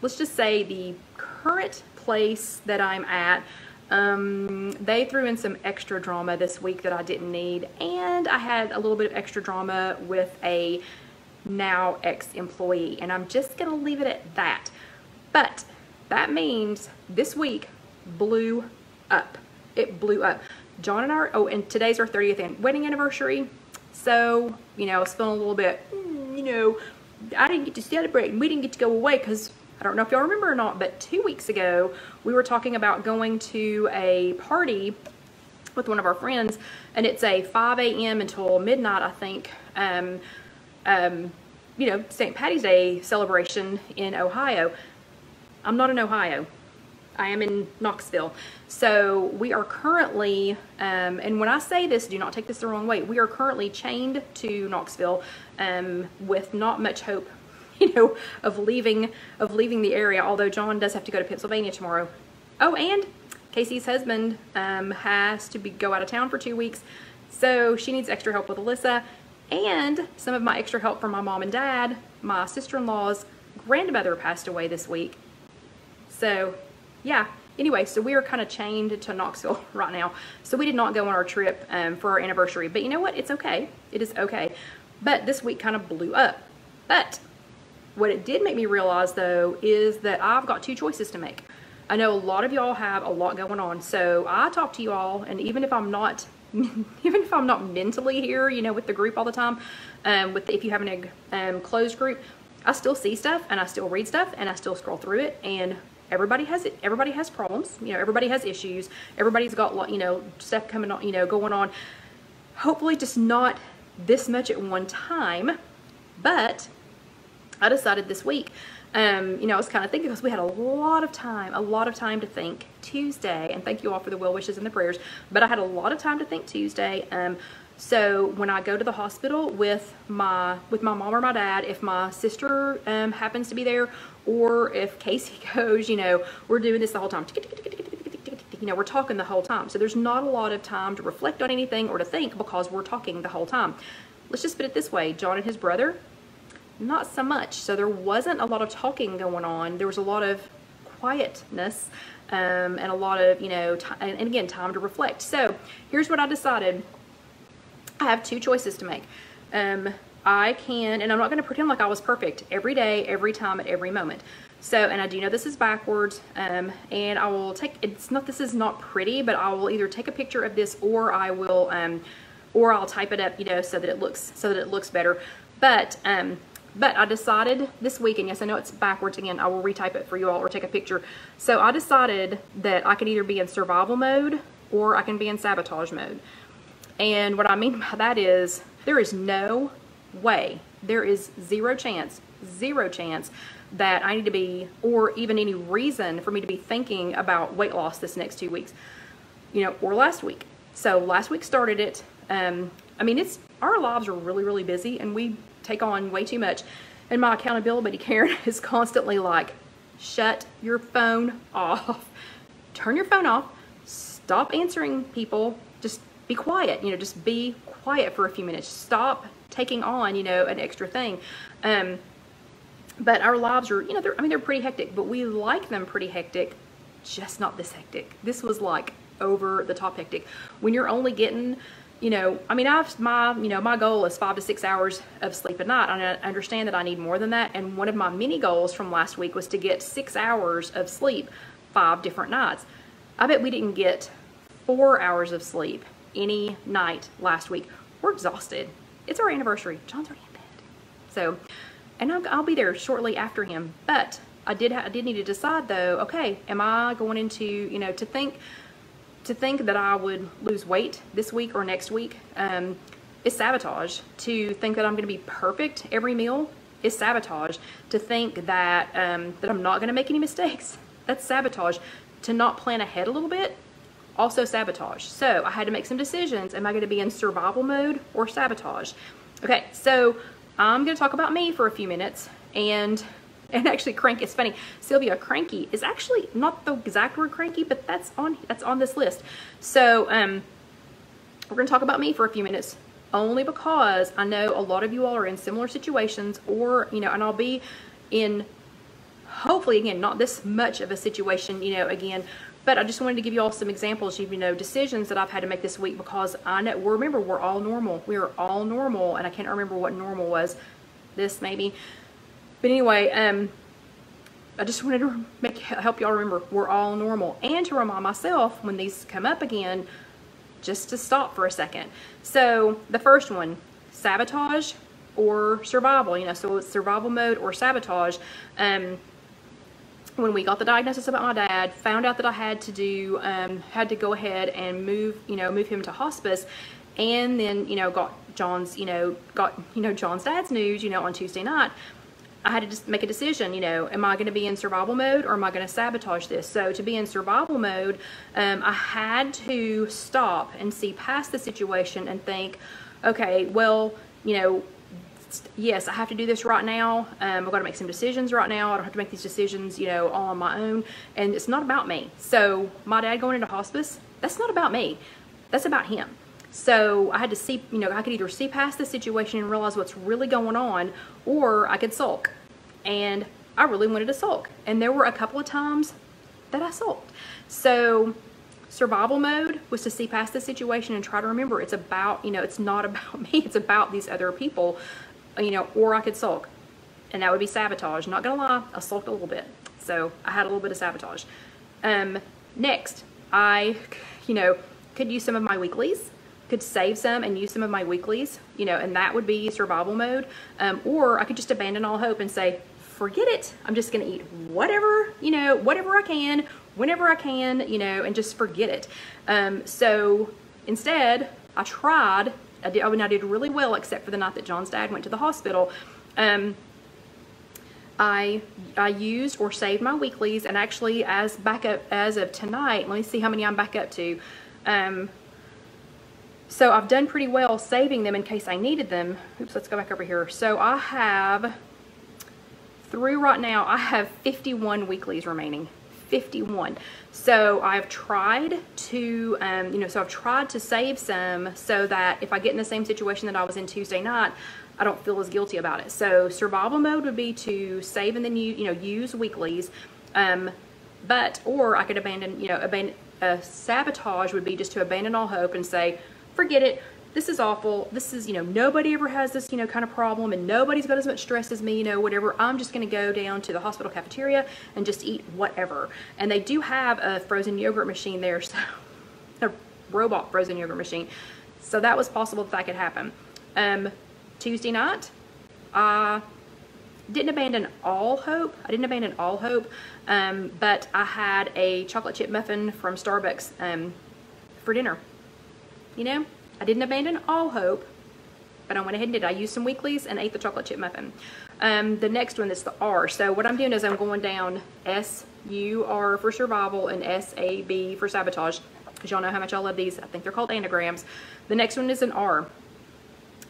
S1: let's just say the current place that I'm at, they threw in some extra drama this week that I didn't need, and I had a little bit of extra drama with a now ex-employee, and I'm just gonna leave it at that. But that means this week blew up. It blew up. John and I, oh, and today's our 30th wedding anniversary, so, you know, I was feeling a little bit, you know, I didn't get to celebrate, and we didn't get to go away, because I don't know if y'all remember or not, but 2 weeks ago, we were talking about going to a party with one of our friends, and it's a 5 a.m. until midnight, I think, you know, St. Patty's Day celebration in Ohio. I'm not in Ohio. I am in Knoxville. So we are currently, and when I say this, do not take this the wrong way, we are currently chained to Knoxville with not much hope, you know, of leaving the area, although John does have to go to Pennsylvania tomorrow. Oh, and Casey's husband has to go out of town for 2 weeks, so she needs extra help with Alyssa, and some of my extra help from my mom and dad. My sister-in-law's grandmother passed away this week. So, yeah. Anyway, so we are kind of chained to Knoxville right now. So we did not go on our trip for our anniversary. But you know what? It's okay. It is okay. But this week kind of blew up. But what it did make me realize, though, is that I've got 2 choices to make. I know a lot of y'all have a lot going on. So I talk to you all, and even if I'm not mentally here, you know, with the group all the time, with the If You Have an Egg closed group, I still see stuff, and I still read stuff, and I still scroll through it, and everybody has it. Everybody has problems. You know, everybody has issues. Everybody's got, you know, stuff coming on, you know, going on. Hopefully just not this much at one time. But I decided this week, you know, I was kind of thinking, because we had a lot of time to think Tuesday, and thank you all for the well wishes and the prayers, but I had a lot of time to think Tuesday. So when I go to the hospital with my mom or my dad, if my sister happens to be there, or if Casey goes, you know, we're doing this the whole time. You know, we're talking the whole time. So there's not a lot of time to reflect on anything or to think, because we're talking the whole time. Let's just put it this way. John and his brother, not so much. So there wasn't a lot of talking going on. There was a lot of quietness and a lot of, you know, and again, time to reflect. So here's what I decided. I have 2 choices to make. I can, and I'm not going to pretend like I was perfect every day, every time, at every moment. So, and I do know this is backwards, and I will take, this is not pretty, but I will either take a picture of this, or I will, or I'll type it up, you know, so that it looks better. But I decided this week, and yes, I know it's backwards again, I will retype it for you all or take a picture. So I decided that I can either be in survival mode, or I can be in sabotage mode. And what I mean by that is, there is no way, there is zero chance that I need to be, or even any reason for me to be thinking about weight loss this next 2 weeks, you know, or last week. So last week started it. I mean, our lives are really, really busy, and we take on way too much. And my accountability buddy, Karen, is constantly like, shut your phone off. Turn your phone off. Stop answering people. Just be quiet. You know, just be quiet for a few minutes. Stop taking on, you know, an extra thing. But our lives are, you know, they're pretty hectic, but we like them pretty hectic, just not this hectic. This was like over the top hectic. When you're only getting, you know, I mean, my goal is 5 to 6 hours of sleep a night. I understand that I need more than that. And one of my mini goals from last week was to get 6 hours of sleep 5 different nights. I bet we didn't get 4 hours of sleep any night last week. We're exhausted. It's our anniversary. John's already in bed. So, and I'll be there shortly after him. But I did need to decide, though, okay, am I going into, you know, to think that I would lose weight this week or next week is sabotage. To think that I'm going to be perfect every meal is sabotage. To think that that I'm not going to make any mistakes, that's sabotage. To not plan ahead a little bit, also sabotage. So I had to make some decisions. Am I going to be in survival mode or sabotage? Okay, so I'm going to talk about me for a few minutes, and actually cranky. It's funny, Sylvia, cranky is actually not the exact word cranky, but that's on this list. So we're going to talk about me for a few minutes. only because I know a lot of you all are in similar situations, or, you know, and I'll be in, hopefully, again, not this much of a situation, you know, again, but I just wanted to give you all some examples of, you know, decisions that I've had to make this week, because I know, remember, we're all normal. We are all normal, and I can't remember what normal was. This maybe. But anyway, I just wanted to help y'all remember we're all normal, and to remind myself when these come up again, just to stop for a second. So the first one, sabotage or survival, you know, so it's survival mode or sabotage. When we got the diagnosis about my dad, found out that I had to go ahead and move him to hospice, and then, you know, got John's dad's news, you know, on Tuesday night. I had to just make a decision, you know, am I going to be in survival mode, or am I going to sabotage this? So to be in survival mode, I had to stop and see past the situation and think, okay, well, you know, yes, I have to do this right now. I've got to make some decisions right now. I don't have to make these decisions, you know, all on my own. And it's not about me. So my dad going into hospice, that's not about me. That's about him. So I had to see, you know, I could either see past the situation and realize what's really going on, or I could sulk. And I really wanted to sulk. And there were a couple of times that I sulked. So survival mode was to see past the situation and try to remember it's about, you know, it's not about me, it's about these other people, you know, or I could sulk. And that would be sabotage. Not gonna lie, I sulked a little bit. So I had a little bit of sabotage. Next, I, you know, could use some of my weeklies. Could save some and use some of my weeklies, you know, and that would be survival mode. Or I could just abandon all hope and say, forget it. I'm just going to eat whatever, you know, whatever I can, whenever I can, you know, and just forget it. So instead, I tried. I did really well, except for the night that John's dad went to the hospital. I used or saved my weeklies, and actually, as of tonight, let me see how many I'm back up to. So I've done pretty well saving them in case I needed them. Oops, let's go back over here. So I have, through right now, I have 51 weeklies remaining. 51. So I've tried to, you know, so I've tried to save some so that if I get in the same situation that I was in Tuesday night, I don't feel as guilty about it. So survival mode would be to save and then use weeklies, or I could abandon. Sabotage would be just to abandon all hope and say, forget it. This is awful. This is, you know, nobody ever has this, you know, kind of problem, and nobody's got as much stress as me, you know, whatever. I'm just going to go down to the hospital cafeteria and just eat whatever. And they do have a frozen yogurt machine there, so a robot frozen yogurt machine. So that was possible that could happen. Tuesday night, I didn't abandon all hope. But I had a chocolate chip muffin from Starbucks for dinner. You know, I didn't abandon all hope, but I went ahead and did. I used some weeklies and ate the chocolate chip muffin. The next one is the R. So what I'm doing is I'm going down S-U-R for survival and S-A-B for sabotage, because y'all know how much I love these. I think they're called anagrams. The next one is an R.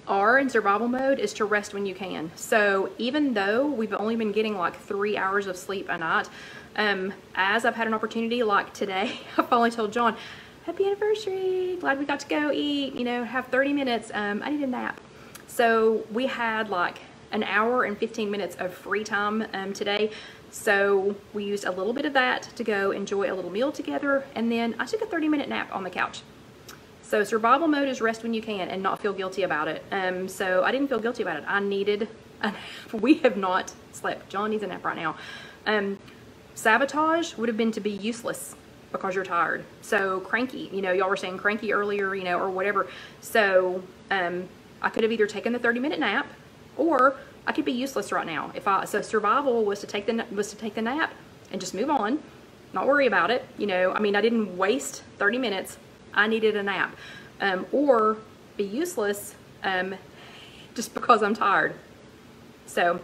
S1: R in survival mode is to rest when you can. So even though we've only been getting like 3 hours of sleep a night, as I've had an opportunity like today, I finally told John, happy anniversary, glad we got to go eat, you know, have 30 minutes, I need a nap. So we had like an hour and 15 minutes of free time today. So we used a little bit of that to go enjoy a little meal together, and then I took a 30-minute nap on the couch. So survival mode is rest when you can and not feel guilty about it. So I didn't feel guilty about it. I needed a nap. We have not slept. John needs a nap right now. Sabotage would have been to be useless because you're tired. So cranky, you know, y'all were saying cranky earlier, you know, or whatever. So I could have either taken the 30-minute nap, or I could be useless right now. So survival was to take the nap and just move on, not worry about it. You know, I mean, I didn't waste 30 minutes. I needed a nap, or be useless just because I'm tired. So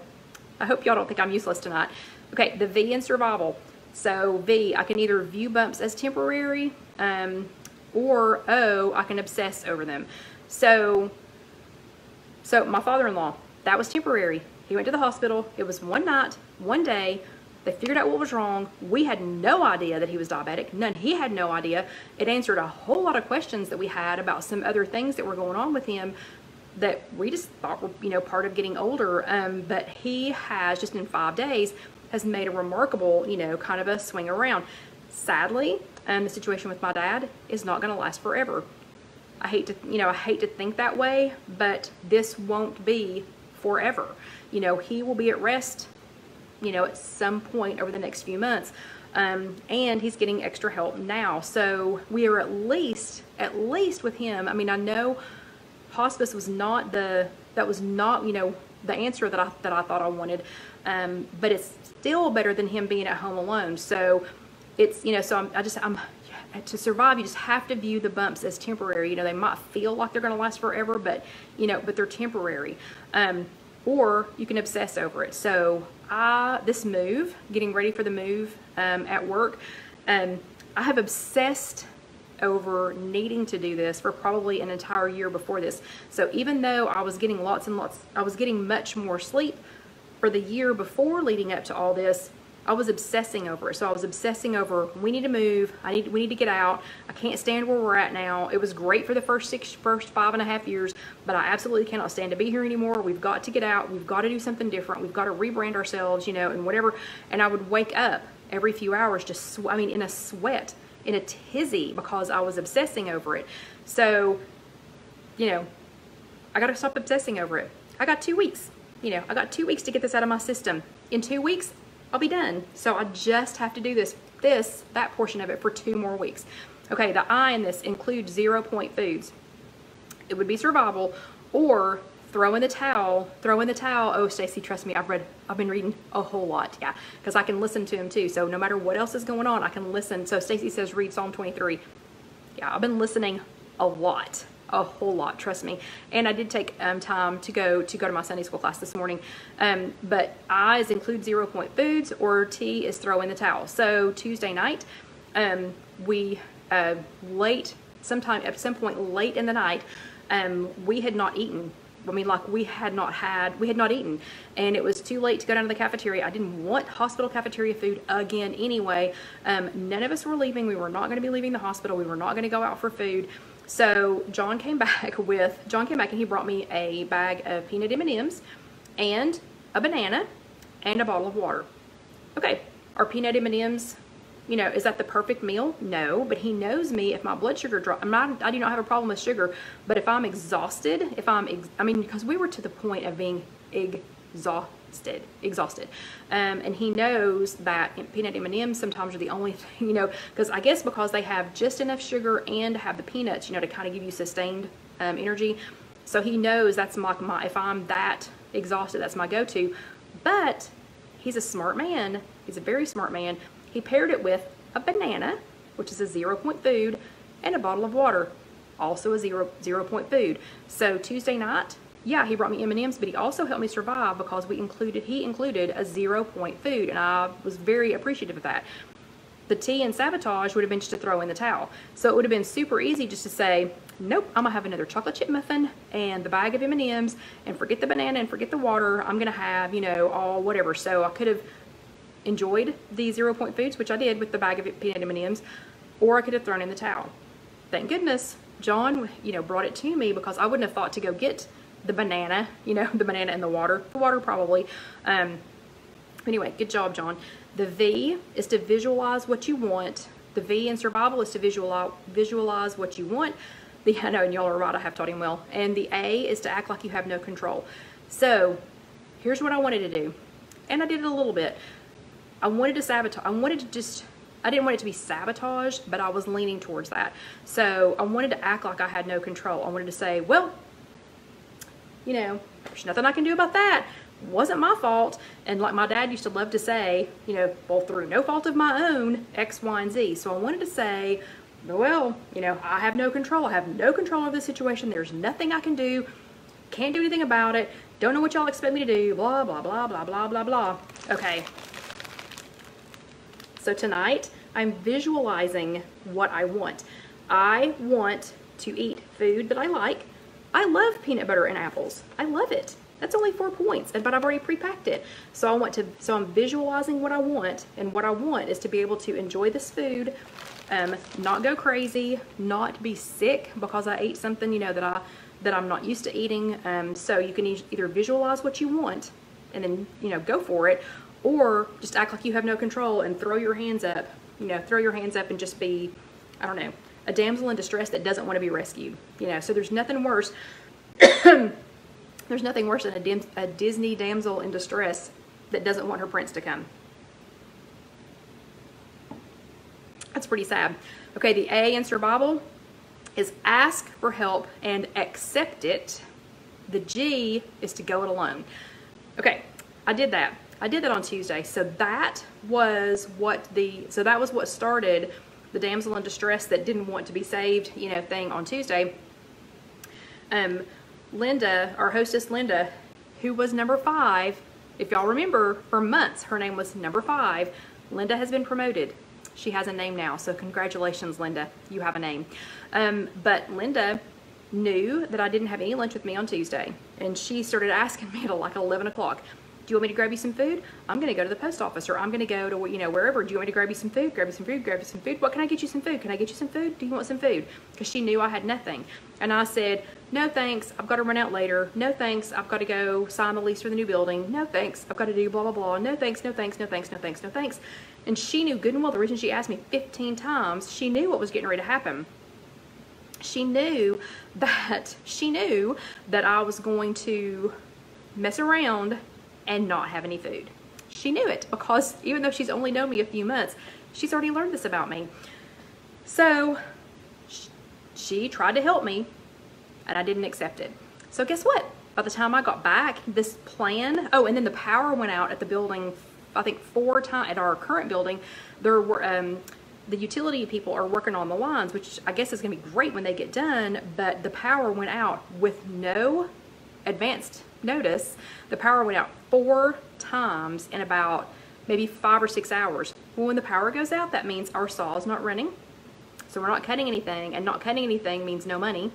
S1: I hope y'all don't think I'm useless tonight. Okay, the V in survival. So V, I can either view bumps as temporary, or O, I can obsess over them. So my father-in-law, that was temporary. He went to the hospital. It was one night, one day. They figured out what was wrong. We had no idea that he was diabetic. None. He had no idea. It answered a whole lot of questions that we had about some other things that were going on with him. that we just thought were, you know, part of getting older. But he has, just in 5 days, has made a remarkable, you know, kind of a swing around. Sadly, the situation with my dad is not going to last forever. I hate to think that way, but this won't be forever. You know, he will be at rest, you know, at some point over the next few months. And he's getting extra help now. So we are at least with him. I mean, I know hospice was not you know, the answer that I thought I wanted. But it's still better than him being at home alone. So it's, you know, so I'm to survive, you just have to view the bumps as temporary. You know, they might feel like they're going to last forever, but, you know, but they're temporary. Or you can obsess over it. So this move, getting ready for the move at work, I have obsessed over needing to do this for probably an entire year before this. So even though I was getting I was getting much more sleep for the year before leading up to all this, I was obsessing over it. So I was obsessing over, we need to move. We need to get out. I can't stand where we're at now. It was great for the first 5.5 years, but I absolutely cannot stand to be here anymore. We've got to get out. We've got to do something different. We've got to rebrand ourselves, you know, and whatever. And I would wake up every few hours, just, in a sweat, in a tizzy, because I was obsessing over it. So, you know, I got to stop obsessing over it. I got 2 weeks. You know, I got 2 weeks to get this out of my system. In 2 weeks, I'll be done. So I just have to do that portion of it for 2 more weeks. Okay, the I in this includes 0-point foods. It would be survival or throw in the towel. Oh, Stacy, trust me, I've been reading a whole lot, yeah, because I can listen to him too. So no matter what else is going on, I can listen. So Stacy says read Psalm 23. Yeah, I've been listening a whole lot, trust me. And I did take time to go to my Sunday school class this morning. But I's include 0-point foods, or T is throw in the towel. So Tuesday night, we at some point late in the night, we had not eaten. I mean, like we had not eaten, and it was too late to go down to the cafeteria. I didn't want hospital cafeteria food again anyway. None of us were leaving. We were not going to be leaving the hospital. We were not going to go out for food. So John came back and he brought me a bag of peanut M&Ms and a banana and a bottle of water. Okay, are peanut M&Ms, you know, is that the perfect meal? No, but he knows me. If my blood sugar drops, I do not have a problem with sugar, but if I'm exhausted, because we were to the point of being exhausted. And he knows that peanut M&Ms sometimes are the only thing, you know, because they have just enough sugar and have the peanuts, you know, to kind of give you sustained energy. So he knows that's if I'm that exhausted, that's my go-to. But he's a smart man. He's a very smart man. He paired it with a banana, which is a 0-point food, and a bottle of water, also a 0-point food. So Tuesday night, yeah, he brought me M&Ms, but he also helped me survive because he included a 0-point food, and I was very appreciative of that. The T in sabotage would have been just to throw in the towel. So it would have been super easy just to say, nope, I'm gonna have another chocolate chip muffin and the bag of M&Ms, and forget the banana and forget the water. I'm gonna have, you know, all whatever. So I could have enjoyed the 0-point foods, which I did with the bag of peanut M&Ms, or I could have thrown in the towel. Thank goodness John, you know, brought it to me, because I wouldn't have thought to go get the banana, you know, the banana and the water probably. Anyway, good job, John. The V is to visualize what you want. The V in survival is to visualize what you want. I know, and y'all are right, I have taught him well. And the A is to act like you have no control. So here's what I wanted to do, and I did it a little bit. I wanted to sabotage. I didn't want it to be sabotage, but I was leaning towards that. So I wanted to act like I had no control. I wanted to say, well, you know, there's nothing I can do about that. It wasn't my fault. And like my dad used to love to say, you know, well, through no fault of my own, X, Y, and Z. So I wanted to say, well, you know, I have no control. I have no control of the situation. There's nothing I can do. Can't do anything about it. Don't know what y'all expect me to do. Blah, blah, blah, blah, blah, blah, blah. Okay. So tonight, I'm visualizing what I want. I want to eat food that I like. I love peanut butter and apples. I love it. That's only 4 points, but I've already pre-packed it. So I'm visualizing what I want, and what I want is to be able to enjoy this food, not go crazy, not be sick because I ate something, you know, that that I'm not used to eating. So you can either visualize what you want and then, you know, go for it, or just act like you have no control and throw your hands up, you know, throw your hands up and just be, I don't know, a damsel in distress that doesn't want to be rescued, you know. So there's nothing worse. There's nothing worse than a Disney damsel in distress that doesn't want her prince to come. That's pretty sad. Okay, the A in survival is ask for help and accept it. The G is to go it alone. Okay, I did that. I did that on Tuesday. So that was what started the damsel in distress that didn't want to be saved, you know, thing on Tuesday. Linda, our hostess Linda, who was number 5, if y'all remember, for months her name was number 5. Linda has been promoted. She has a name now, so congratulations, Linda. You have a name. But Linda knew that I didn't have any lunch with me on Tuesday, and she started asking me at like 11 o'clock, do you want me to grab you some food? I'm going to go to the post office, or I'm going to go to, you know, wherever. Do you want me to grab you some food? Grab you some food, grab you some food. What can I get you some food? Can I get you some food? Do you want some food? Because she knew I had nothing. And I said, no thanks, I've got to run out later. No thanks, I've got to go sign the lease for the new building. No thanks, I've got to do blah, blah, blah. No thanks, no thanks, no thanks, no thanks, no thanks. And she knew good and well the reason she asked me 15 times, she knew what was getting ready to happen. She knew that I was going to mess around and not have any food. She knew it, because even though she's only known me a few months, she's already learned this about me. So she tried to help me, and I didn't accept it. So guess what? By the time I got back, this plan, oh, and then the power went out at the building, I think 4 times at our current building. There were, the utility people are working on the lines, which I guess is gonna be great when they get done, but the power went out with no advanced notice. The power went out 4 times in about maybe 5 or 6 hours. Well, when the power goes out, that means our saw is not running. So we're not cutting anything, and not cutting anything means no money.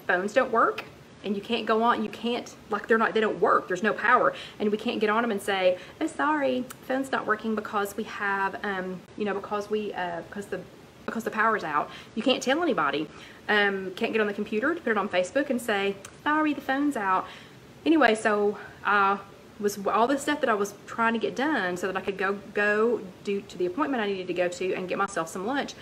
S1: Phones don't work, and you can't go on, you can't, like they don't work, there's no power, and we can't get on them and say, oh sorry, phone's not working because we have, you know, because the power's out. You can't tell anybody. Can't get on the computer to put it on Facebook and say, sorry, the phone's out. Anyway, so was all this stuff that I was trying to get done so that I could go do to the appointment I needed to go to and get myself some lunch.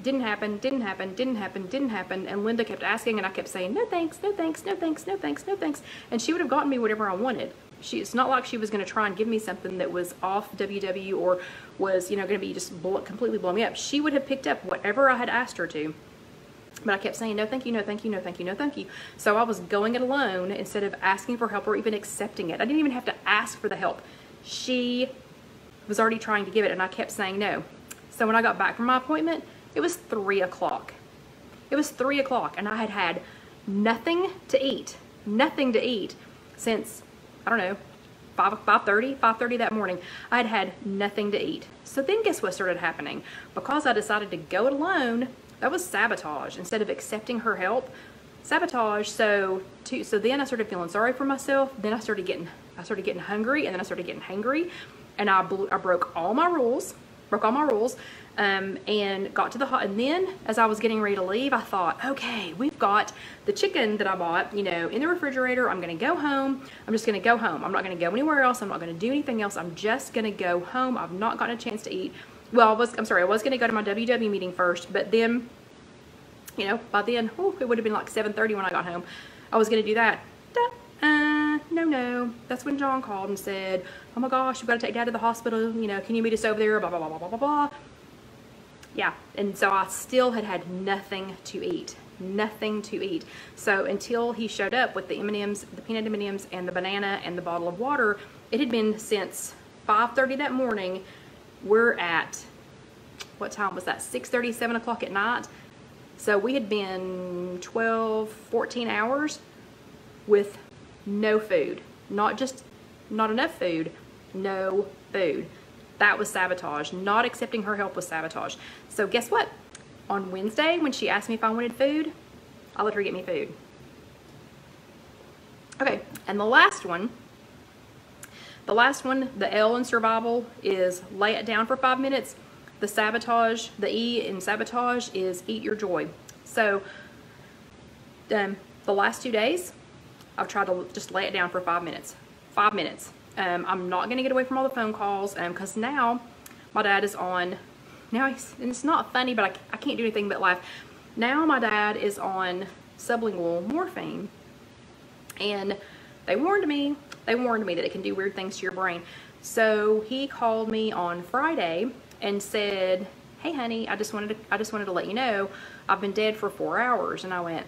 S1: Didn't happen, didn't happen, didn't happen, didn't happen. And Linda kept asking, and I kept saying, no thanks, no thanks, no thanks, no thanks, no thanks. And she would have gotten me whatever I wanted. It's not like she was going to try and give me something that was off WW or was, you know, going to be just completely blow me up. She would have picked up whatever I had asked her to. But I kept saying, no thank you, no thank you, no thank you, no thank you. So I was going it alone instead of asking for help or even accepting it. I didn't even have to ask for the help. She was already trying to give it, and I kept saying no. So when I got back from my appointment, it was 3 o'clock. It was 3 o'clock, and I had had nothing to eat since, I don't know, 5:30 that morning. I had had nothing to eat. So then guess what started happening? Because I decided to go it alone, that was sabotage. Instead of accepting her help, sabotage. So then I started feeling sorry for myself. Then I started getting hungry, and then I started getting hangry, and I broke all my rules. And got to the hot, and then as I was getting ready to leave, I thought, okay, we've got the chicken that I bought, you know, in the refrigerator. I'm gonna go home. I'm just gonna go home. I'm not gonna go anywhere else. I'm not gonna do anything else. I'm just gonna go home. I've not gotten a chance to eat. Well, I was gonna go to my WW meeting first, but then, you know, by then, it would have been like 7:30 when I got home. I was gonna do that. No. That's when John called and said, oh my gosh, we've got to take Dad to the hospital. You know, can you meet us over there? Blah, blah, blah, blah, blah, blah. Yeah, and so I still had nothing to eat. Nothing to eat. So until he showed up with the M&Ms, the peanut M&Ms, and the banana, and the bottle of water, it had been since 5:30 that morning. We're at, what time was that? 6:30, 7 o'clock at night. So we had been 12, 14 hours with no food. Not enough food, no food. That was sabotage. Not accepting her help was sabotage. So guess what? On Wednesday, when she asked me if I wanted food, I let her get me food. Okay, and the last one, the L in survival, is lay it down for 5 minutes. The sabotage, the E in sabotage is eat your joy. So the last 2 days, I've tried to just lay it down for 5 minutes. 5 minutes. I'm not going to get away from all the phone calls because now my dad is on, and it's not funny, but I can't do anything but laugh. Now my dad is on sublingual morphine, and they warned me that it can do weird things to your brain. So he called me on Friday and said, hey honey, I just wanted to let you know I've been dead for 4 hours. And I went,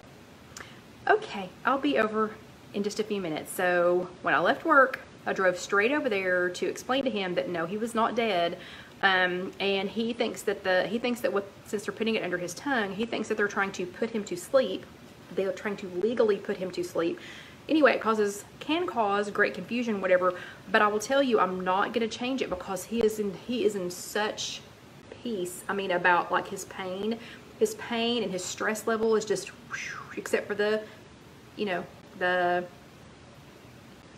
S1: okay, I'll be over in just a few minutes. So when I left work, I drove straight over there to explain to him that no, he was not dead. And he thinks that since they're putting it under his tongue, he thinks that they're trying to put him to sleep. They're trying to legally put him to sleep. Anyway, it can cause great confusion, whatever. But I will tell you, I'm not going to change it because he is in such peace. I mean, about like his pain and his stress level is just, except for the, I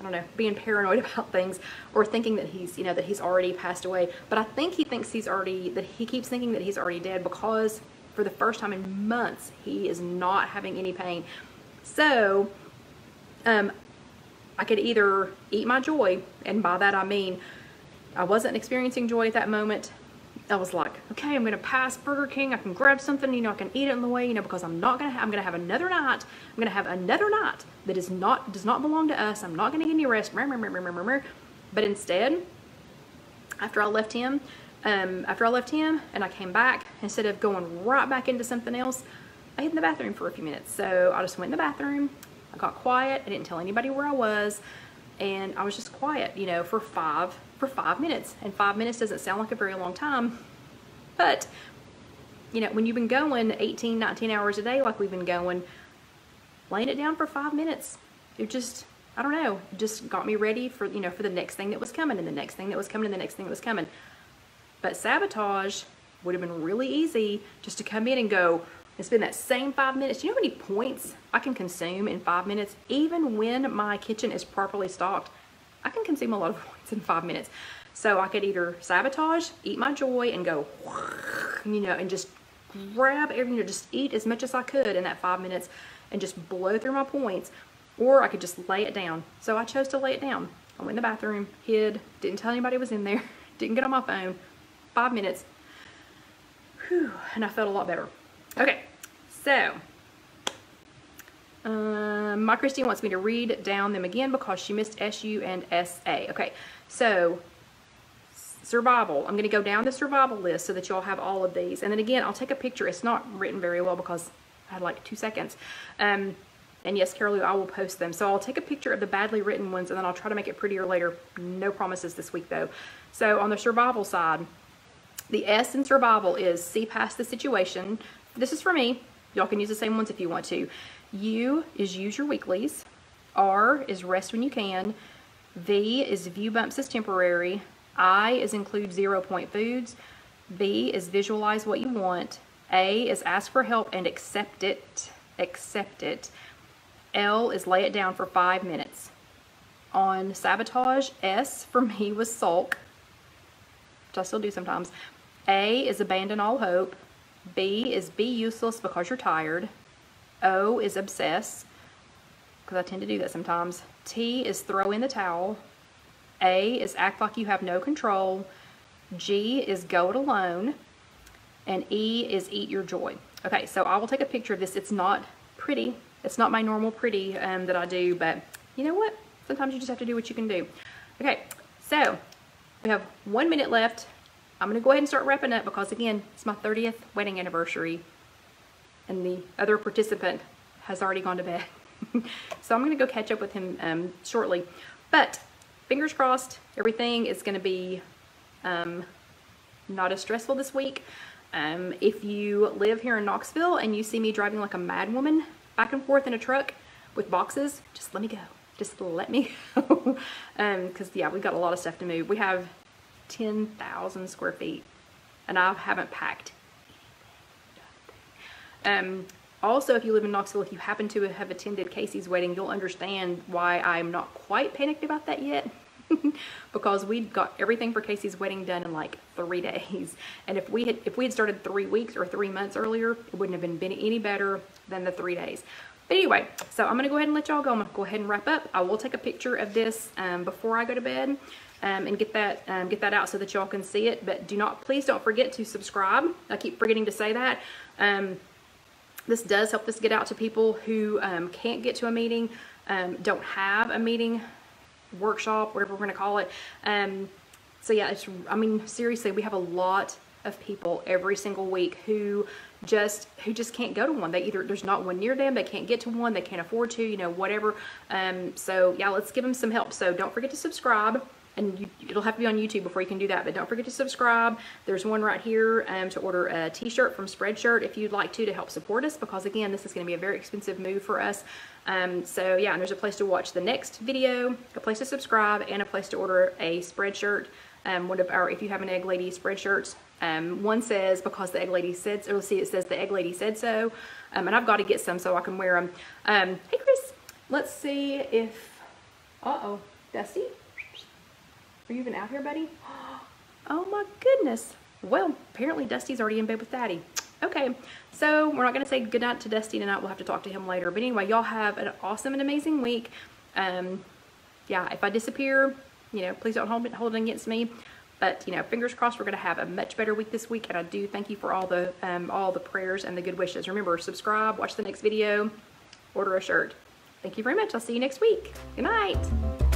S1: don't know, being paranoid about things or thinking that he's already passed away. But I think he thinks he keeps thinking that he's already dead because for the first time in months, he is not having any pain. So, I could either eat my joy, and by that I mean I wasn't experiencing joy at that moment. I was like, okay, I'm gonna pass Burger King. I can grab something, I can eat it on the way, because I'm gonna have another night. I'm gonna have another night that does not belong to us. I'm not gonna get any rest. But instead, after I left him and I came back, instead of going right back into something else, I hid in the bathroom for a few minutes. So I just went in the bathroom. I got quiet. I didn't tell anybody where I was, and I was just quiet, for 5 minutes. And 5 minutes doesn't sound like a very long time, but when you've been going 18, 19 hours a day like we've been going, laying it down for 5 minutes, it just, I don't know, just got me ready for, for the next thing that was coming, and the next thing that was coming, and the next thing that was coming. But sabotage would have been really easy just to come in and go, and spend that same 5 minutes. Do you know how many points I can consume in 5 minutes? Even when my kitchen is properly stocked, I can consume a lot of points in 5 minutes. So I could either sabotage, eat my joy, and go, and just grab everything, just eat as much as I could in that 5 minutes and just blow through my points, or I could just lay it down. So I chose to lay it down. I went in the bathroom, hid, didn't tell anybody was in there, didn't get on my phone. 5 minutes, whew, and I felt a lot better. Okay, so my Christine wants me to read down them again because she missed SU and SA. Okay, so survival. I'm going to go down the survival list so that you'll have all of these. And then again, I'll take a picture. It's not written very well because I had like 2 seconds. And yes, Carol, I will post them. So I'll take a picture of the badly written ones, and then I'll try to make it prettier later. No promises this week, though. So on the survival side, the S in survival is see past the situation. This is for me. Y'all can use the same ones if you want to. U is use your weeklies. R is rest when you can. V is view bumps as temporary. I is include 0-point foods. B is visualize what you want. A is ask for help and accept it. Accept it. L is lay it down for 5 minutes. On sabotage, S for me was sulk, which I still do sometimes. A is abandon all hope. B is be useless because you're tired. O is obsess, because I tend to do that sometimes. T is throw in the towel. A is act like you have no control. G is go it alone. And E is eat your joy. Okay, so I will take a picture of this. It's not pretty. It's not my normal pretty that I do, but you know what? Sometimes you just have to do what you can do. Okay, so we have 1 minute left. I'm going to go ahead and start wrapping up because, again, it's my 30th wedding anniversary, and the other participant has already gone to bed. So I'm going to go catch up with him shortly. But fingers crossed, everything is going to be not as stressful this week. If you live here in Knoxville and you see me driving like a mad woman back and forth in a truck with boxes, just let me go. Just let me go. Because, yeah, we've got a lot of stuff to move. We have 10,000 square feet, and I haven't packed anything. Also, if you live in Knoxville, if you happen to have attended Casey's wedding, you'll understand why I'm not quite panicked about that yet. Because we got everything for Casey's wedding done in like 3 days, and if we had started 3 weeks or 3 months earlier, it wouldn't have been any better than the 3 days. But anyway, so I'm gonna go ahead and let y'all go. I'm gonna go ahead and wrap up. I will take a picture of this before I go to bed and get that out so that y'all can see it. But please don't forget to subscribe. I keep forgetting to say that. This does help us get out to people who can't get to a meeting, don't have a meeting, workshop, whatever we're gonna call it. So yeah, I mean, seriously, we have a lot of people every single week who just can't go to one. They either, there's not one near them, they can't get to one, they can't afford to, you know, whatever. So yeah, let's give them some help. So don't forget to subscribe. And it'll have to be on YouTube before you can do that, but don't forget to subscribe. There's one right here to order a t-shirt from Spreadshirt if you'd like to help support us, because again, this is going to be a very expensive move for us. So yeah, and there's a place to watch the next video, a place to subscribe, and a place to order a Spreadshirt, one of our If You Have an Egg Lady Spreadshirts. One says, because the Egg Lady said so, see, it says the Egg Lady said so, and I've got to get some so I can wear them. Hey Chris, let's see if, uh-oh, Dusty? Are you even out here, buddy? Oh my goodness. Well, apparently Dusty's already in bed with Daddy. Okay, so we're not going to say goodnight to Dusty tonight. We'll have to talk to him later. But anyway, y'all have an awesome and amazing week. Yeah, if I disappear, you know, please don't hold it against me. But, you know, fingers crossed we're going to have a much better week this week. And I do thank you for all the prayers and the good wishes. Remember, subscribe, watch the next video, order a shirt. Thank you very much. I'll see you next week. Good night.